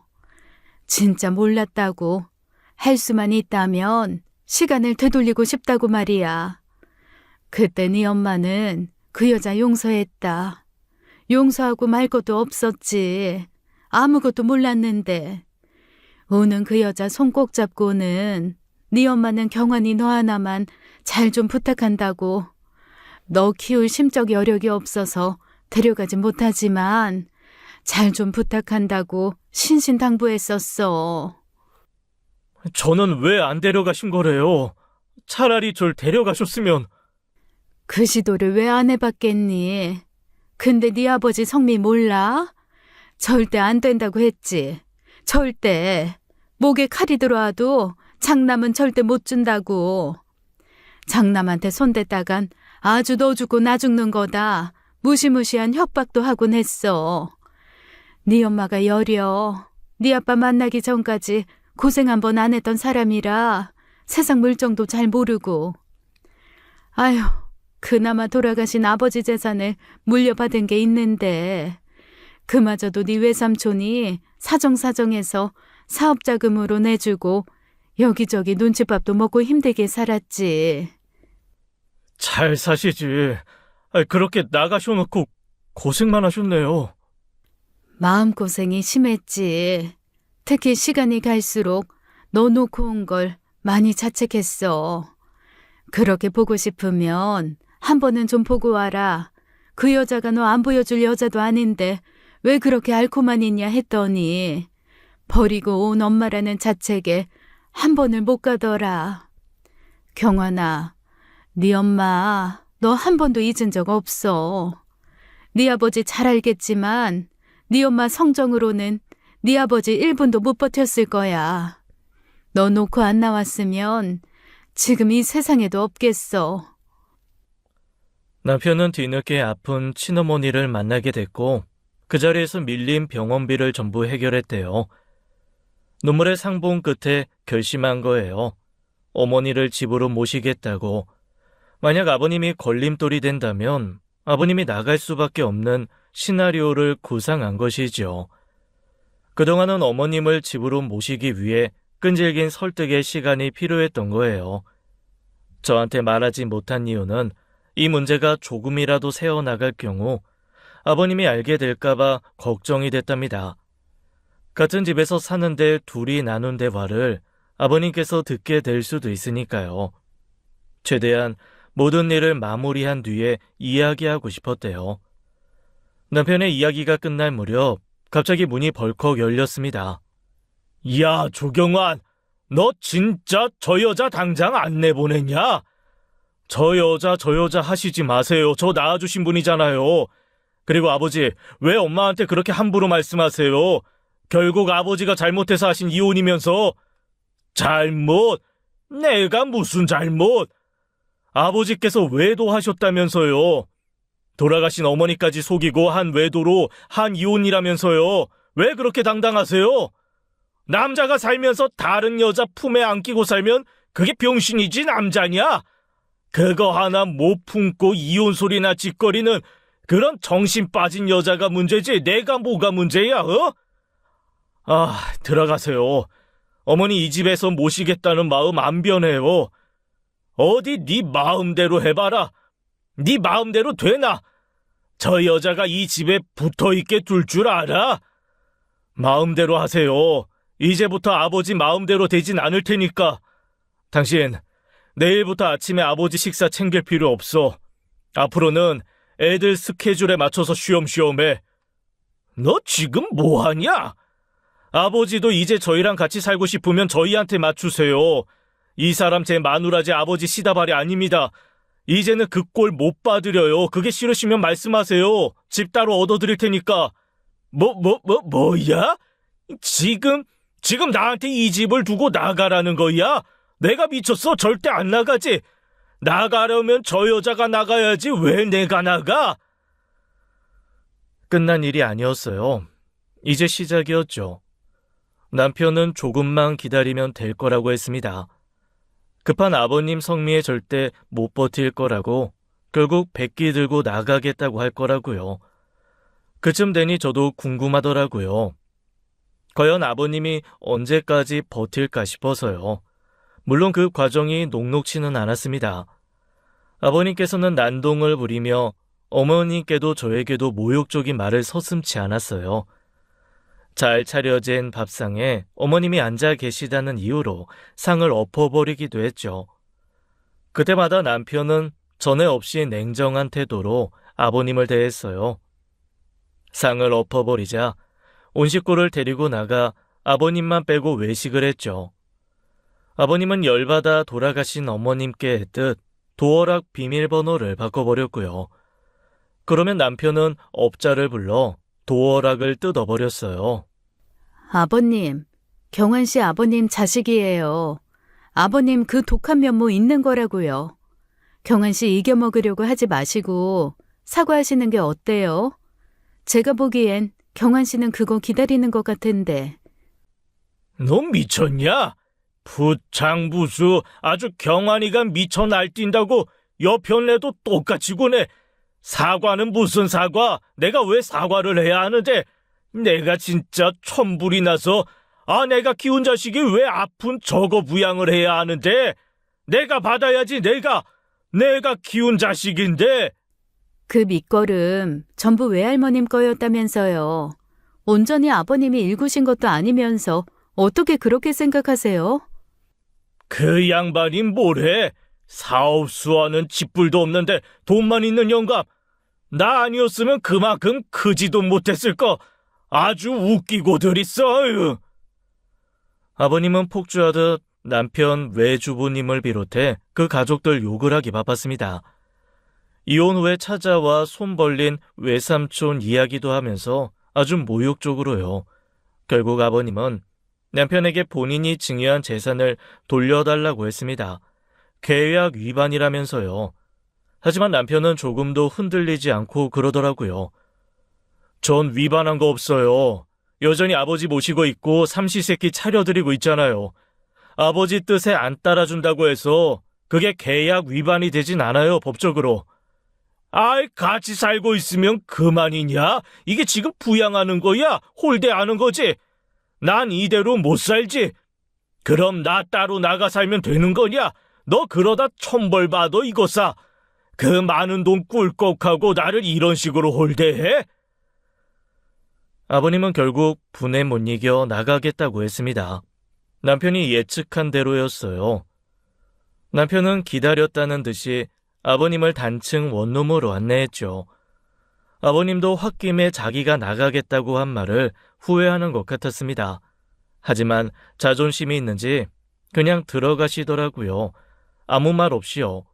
B: 진짜 몰랐다고. 할 수만 있다면 시간을 되돌리고 싶다고 말이야. 그때 네 엄마는 그 여자 용서했다. 용서하고 말 것도 없었지. 아무것도 몰랐는데. 우는 그 여자 손 꼭 잡고는 네 엄마는 경환이 너 하나만 잘 좀 부탁한다고. 너 키울 심적 여력이 없어서 데려가지 못하지만 잘 좀 부탁한다고 신신당부했었어.
A: 저는 왜 안 데려가신 거래요? 차라리 절 데려가셨으면.
B: 그 시도를 왜 안 해봤겠니? 근데 네 아버지 성미 몰라? 절대 안 된다고 했지. 절대. 목에 칼이 들어와도 장남은 절대 못 준다고. 장남한테 손댔다간 아주 너 죽고 나 죽는 거다. 무시무시한 협박도 하곤 했어. 네 엄마가 여려. 네 아빠 만나기 전까지 고생 한 번 안 했던 사람이라 세상 물정도 잘 모르고. 아휴, 그나마 돌아가신 아버지 재산을 물려받은 게 있는데 그마저도 네 외삼촌이 사정사정해서 사업자금으로 내주고 여기저기 눈칫밥도 먹고 힘들게 살았지.
A: 잘 사시지. 그렇게 나가셔놓고 고생만 하셨네요.
B: 마음고생이 심했지. 특히 시간이 갈수록 너 놓고 온 걸 많이 자책했어. 그렇게 보고 싶으면 한 번은 좀 보고 와라. 그 여자가 너 안 보여줄 여자도 아닌데 왜 그렇게 앓고만 있냐 했더니 버리고 온 엄마라는 자책에 한 번을 못 가더라. 경환아, 네 엄마 너 한 번도 잊은 적 없어. 네 아버지 잘 알겠지만 네 엄마 성정으로는 네 아버지 1분도 못 버텼을 거야. 너 놓고 안 나왔으면 지금 이 세상에도 없겠어.
A: 남편은 뒤늦게 아픈 친어머니를 만나게 됐고 그 자리에서 밀린 병원비를 전부 해결했대요. 눈물의 상봉 끝에 결심한 거예요. 어머니를 집으로 모시겠다고. 만약 아버님이 걸림돌이 된다면 아버님이 나갈 수밖에 없는 시나리오를 구상한 것이죠. 그동안은 어머님을 집으로 모시기 위해 끈질긴 설득의 시간이 필요했던 거예요. 저한테 말하지 못한 이유는 이 문제가 조금이라도 새어나갈 경우 아버님이 알게 될까봐 걱정이 됐답니다. 같은 집에서 사는데 둘이 나눈 대화를 아버님께서 듣게 될 수도 있으니까요. 최대한 모든 일을 마무리한 뒤에 이야기하고 싶었대요. 남편의 이야기가 끝날 무렵 갑자기 문이 벌컥 열렸습니다. 야, 조경환, 너 진짜 저 여자 당장 안 내보냈냐? 저 여자 하시지 마세요. 저 낳아주신 분이잖아요. 그리고 아버지, 왜 엄마한테 그렇게 함부로 말씀하세요? 결국 아버지가 잘못해서 하신 이혼이면서. 잘못? 내가 무슨 잘못? 아버지께서 외도하셨다면서요. 돌아가신 어머니까지 속이고 한 외도로 한 이혼이라면서요. 왜 그렇게 당당하세요? 남자가 살면서 다른 여자 품에 안기고 살면 그게 병신이지 남자냐? 그거 하나 못 품고 이혼 소리나 짓거리는 그런 정신 빠진 여자가 문제지 내가 뭐가 문제야, 어? 들어가세요. 어머니 이 집에서 모시겠다는 마음 안 변해요. 어디 네 마음대로 해봐라. 네 마음대로 되나? 저 여자가 이 집에 붙어있게 둘 줄 알아? 마음대로 하세요. 이제부터 아버지 마음대로 되진 않을 테니까. 당신 내일부터 아침에 아버지 식사 챙길 필요 없어. 앞으로는 애들 스케줄에 맞춰서 쉬엄쉬엄 해. 너 지금 뭐하냐? 아버지도 이제 저희랑 같이 살고 싶으면 저희한테 맞추세요. 이 사람 제 마누라지 아버지 시다발이 아닙니다. 이제는 그 꼴 못 봐드려요. 그게 싫으시면 말씀하세요. 집 따로 얻어드릴 테니까. 뭐야? 지금 나한테 이 집을 두고 나가라는 거야? 내가 미쳤어? 절대 안 나가지. 나가려면 저 여자가 나가야지 왜 내가 나가? 끝난 일이 아니었어요. 이제 시작이었죠. 남편은 조금만 기다리면 될 거라고 했습니다. 급한 아버님 성미에 절대 못 버틸 거라고, 결국 백기 들고 나가겠다고 할 거라고요. 그쯤 되니 저도 궁금하더라고요. 과연 아버님이 언제까지 버틸까 싶어서요. 물론 그 과정이 녹록치는 않았습니다. 아버님께서는 난동을 부리며 어머님께도 저에게도 모욕적인 말을 서슴지 않았어요. 잘 차려진 밥상에 어머님이 앉아 계시다는 이유로 상을 엎어버리기도 했죠. 그때마다 남편은 전에 없이 냉정한 태도로 아버님을 대했어요. 상을 엎어버리자 온 식구를 데리고 나가 아버님만 빼고 외식을 했죠. 아버님은 열받아 돌아가신 어머님께 했듯 도어락 비밀번호를 바꿔버렸고요. 그러면 남편은 업자를 불러 도어락을 뜯어버렸어요.
B: 아버님, 경환 씨 아버님 자식이에요. 아버님 그 독한 면모 있는 거라고요. 경환 씨 이겨먹으려고 하지 마시고 사과하시는 게 어때요? 제가 보기엔 경환 씨는 그거 기다리는 것 같은데.
A: 너 미쳤냐? 부창부수 아주 경환이가 미쳐 날뛴다고 여편네도 똑같이 구네. 사과는 무슨 사과? 내가 왜 사과를 해야 하는데? 내가 진짜 천불이 나서 내가 키운 자식이 왜 아픈 저거 부양을 해야 하는데? 내가 받아야지. 내가 키운 자식인데.
B: 그 밑거름 전부 외할머님 거였다면서요. 온전히 아버님이 일구신 것도 아니면서 어떻게 그렇게 생각하세요?
A: 그 양반이 뭐래? 사업수와는 집불도 없는데 돈만 있는 영감. 나 아니었으면 그만큼 크지도 못했을 거. 아주 웃기고들 있어. 아버님은 폭주하듯 남편 외주부님을 비롯해 그 가족들 욕을 하기 바빴습니다. 이혼 후에 찾아와 손 벌린 외삼촌 이야기도 하면서 아주 모욕적으로요. 결국 아버님은 남편에게 본인이 증여한 재산을 돌려달라고 했습니다. 계약 위반이라면서요. 하지만 남편은 조금도 흔들리지 않고 그러더라고요. 전 위반한 거 없어요. 여전히 아버지 모시고 있고 삼시세끼 차려드리고 있잖아요. 아버지 뜻에 안 따라준다고 해서 그게 계약 위반이 되진 않아요, 법적으로. 같이 살고 있으면 그만이냐? 이게 지금 부양하는 거야? 홀대하는 거지? 난 이대로 못 살지? 그럼 나 따로 나가 살면 되는 거냐? 너 그러다 천벌 받아 이거사. 그 많은 돈 꿀꺽하고 나를 이런 식으로 홀대해? 아버님은 결국 분에 못 이겨 나가겠다고 했습니다. 남편이 예측한 대로였어요. 남편은 기다렸다는 듯이 아버님을 단층 원룸으로 안내했죠. 아버님도 홧김에 자기가 나가겠다고 한 말을 후회하는 것 같았습니다. 하지만 자존심이 있는지 그냥 들어가시더라고요. 아무 말 없이요.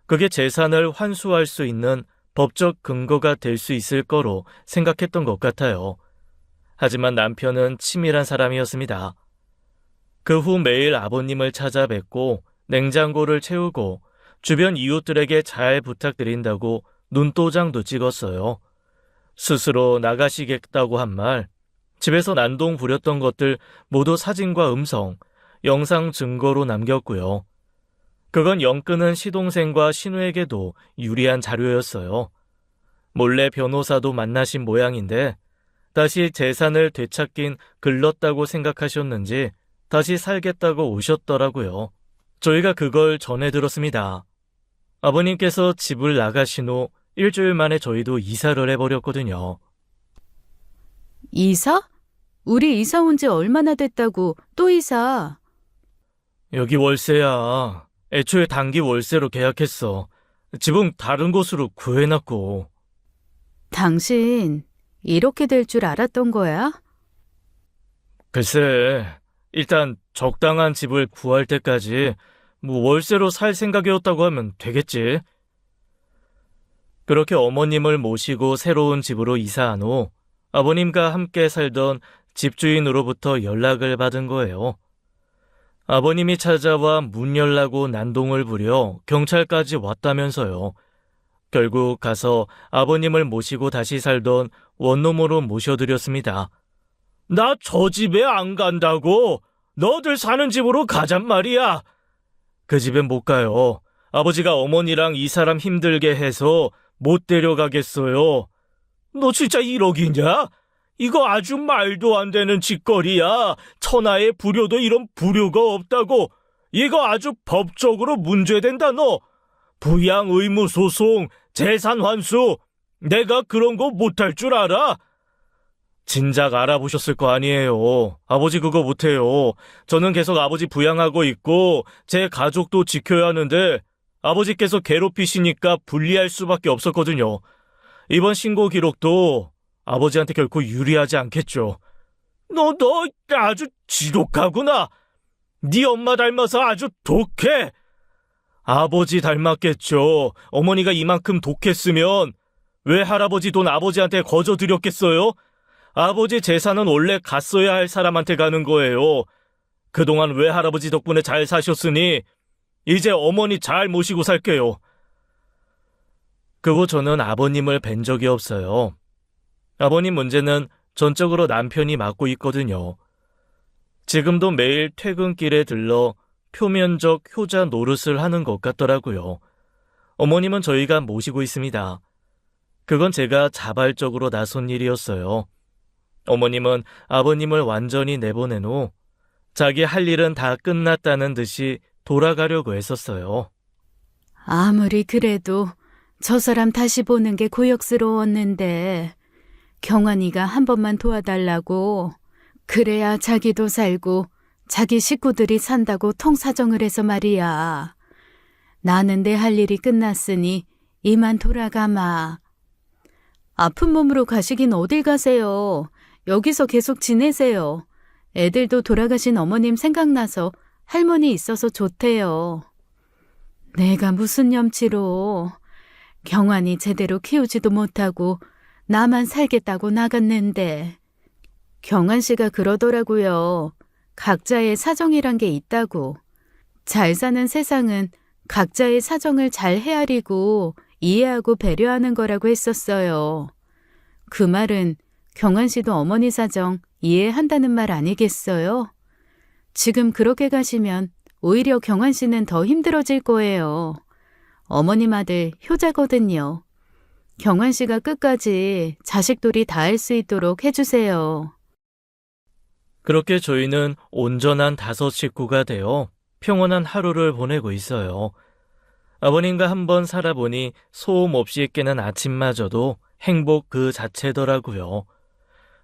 A: 그게 재산을 환수할 수 있는 법적 근거가 될 수 있을 거로 생각했던 것 같아요. 하지만 남편은 치밀한 사람이었습니다. 그 후 매일 아버님을 찾아뵙고 냉장고를 채우고 주변 이웃들에게 잘 부탁드린다고 눈도장도 찍었어요. 스스로 나가시겠다고 한 말, 집에서 난동 부렸던 것들 모두 사진과 음성, 영상 증거로 남겼고요. 그건 영끄는 시동생과 신우에게도 유리한 자료였어요. 몰래 변호사도 만나신 모양인데 다시 재산을 되찾긴 글렀다고 생각하셨는지 다시 살겠다고 오셨더라고요. 저희가 그걸 전해 들었습니다. 아버님께서 집을 나가신 후 일주일 만에 저희도 이사를 해버렸거든요.
B: 이사? 우리 이사 온 지 얼마나 됐다고 또 이사?
A: 여기 월세야. 애초에 단기 월세로 계약했어. 집은 다른 곳으로 구해놨고.
B: 당신 이렇게 될 줄 알았던 거야?
A: 글쎄, 일단 적당한 집을 구할 때까지 월세로 살 생각이었다고 하면 되겠지. 그렇게 어머님을 모시고 새로운 집으로 이사한 후 아버님과 함께 살던 집주인으로부터 연락을 받은 거예요. 아버님이 찾아와 문 열라고 난동을 부려 경찰까지 왔다면서요. 결국 가서 아버님을 모시고 다시 살던 원룸으로 모셔드렸습니다. 나 저 집에 안 간다고. 너들 사는 집으로 가잔 말이야. 그 집엔 못 가요. 아버지가 어머니랑 이 사람 힘들게 해서 못 데려가겠어요. 너 진짜 1억이냐? 이거 아주 말도 안 되는 짓거리야. 천하의 불효도 이런 불효가 없다고. 이거 아주 법적으로 문제된다 너. 부양 의무 소송, 재산 환수. 내가 그런 거 못할 줄 알아? 진작 알아보셨을 거 아니에요. 아버지 그거 못해요. 저는 계속 아버지 부양하고 있고 제 가족도 지켜야 하는데 아버지께서 괴롭히시니까 분리할 수밖에 없었거든요. 이번 신고 기록도 아버지한테 결코 유리하지 않겠죠. 너 아주 지독하구나. 네 엄마 닮아서 아주 독해. 아버지 닮았겠죠. 어머니가 이만큼 독했으면 왜 할아버지 돈 아버지한테 거저드렸겠어요? 아버지 재산은 원래 갔어야 할 사람한테 가는 거예요. 그동안 왜 할아버지 덕분에 잘 사셨으니 이제 어머니 잘 모시고 살게요. 그 후 저는 아버님을 뵌 적이 없어요. 아버님 문제는 전적으로 남편이 맡고 있거든요. 지금도 매일 퇴근길에 들러 표면적 효자 노릇을 하는 것 같더라고요. 어머님은 저희가 모시고 있습니다. 그건 제가 자발적으로 나선 일이었어요. 어머님은 아버님을 완전히 내보낸 후 자기 할 일은 다 끝났다는 듯이 돌아가려고 했었어요.
B: 아무리 그래도 저 사람 다시 보는 게 고역스러웠는데 경환이가 한 번만 도와달라고 그래야 자기도 살고 자기 식구들이 산다고 통사정을 해서 말이야. 나는 내 할 일이 끝났으니 이만 돌아가마. 아픈 몸으로 가시긴 어딜 가세요. 여기서 계속 지내세요. 애들도 돌아가신 어머님 생각나서 할머니 있어서 좋대요. 내가 무슨 염치로 경환이 제대로 키우지도 못하고 나만 살겠다고 나갔는데. 경환 씨가 그러더라고요. 각자의 사정이란 게 있다고. 잘 사는 세상은 각자의 사정을 잘 헤아리고 이해하고 배려하는 거라고 했었어요. 그 말은 경환 씨도 어머니 사정 이해한다는 말 아니겠어요? 지금 그렇게 가시면 오히려 경환 씨는 더 힘들어질 거예요. 어머님 아들 효자거든요. 경환 씨가 끝까지 자식돌이 다 할 수 있도록 해주세요.
A: 그렇게 저희는 온전한 5 식구가 되어 평온한 하루를 보내고 있어요. 아버님과 한번 살아보니 소음 없이 깨는 아침마저도 행복 그 자체더라고요.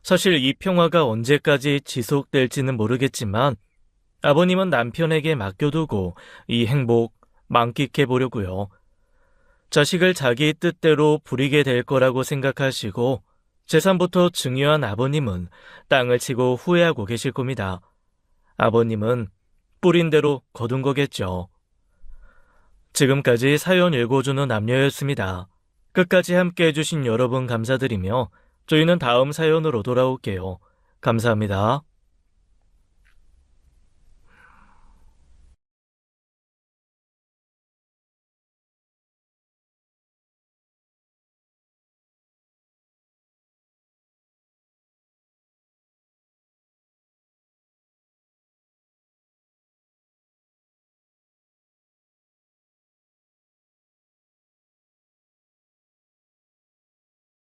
A: 사실 이 평화가 언제까지 지속될지는 모르겠지만 아버님은 남편에게 맡겨두고 이 행복 만끽해 보려고요. 자식을 자기 뜻대로 부리게 될 거라고 생각하시고 재산부터 증여한 아버님은 땅을 치고 후회하고 계실 겁니다. 아버님은 뿌린 대로 거둔 거겠죠. 지금까지 사연 읽어주는 남녀였습니다. 끝까지 함께 해주신 여러분 감사드리며 저희는 다음 사연으로 돌아올게요. 감사합니다.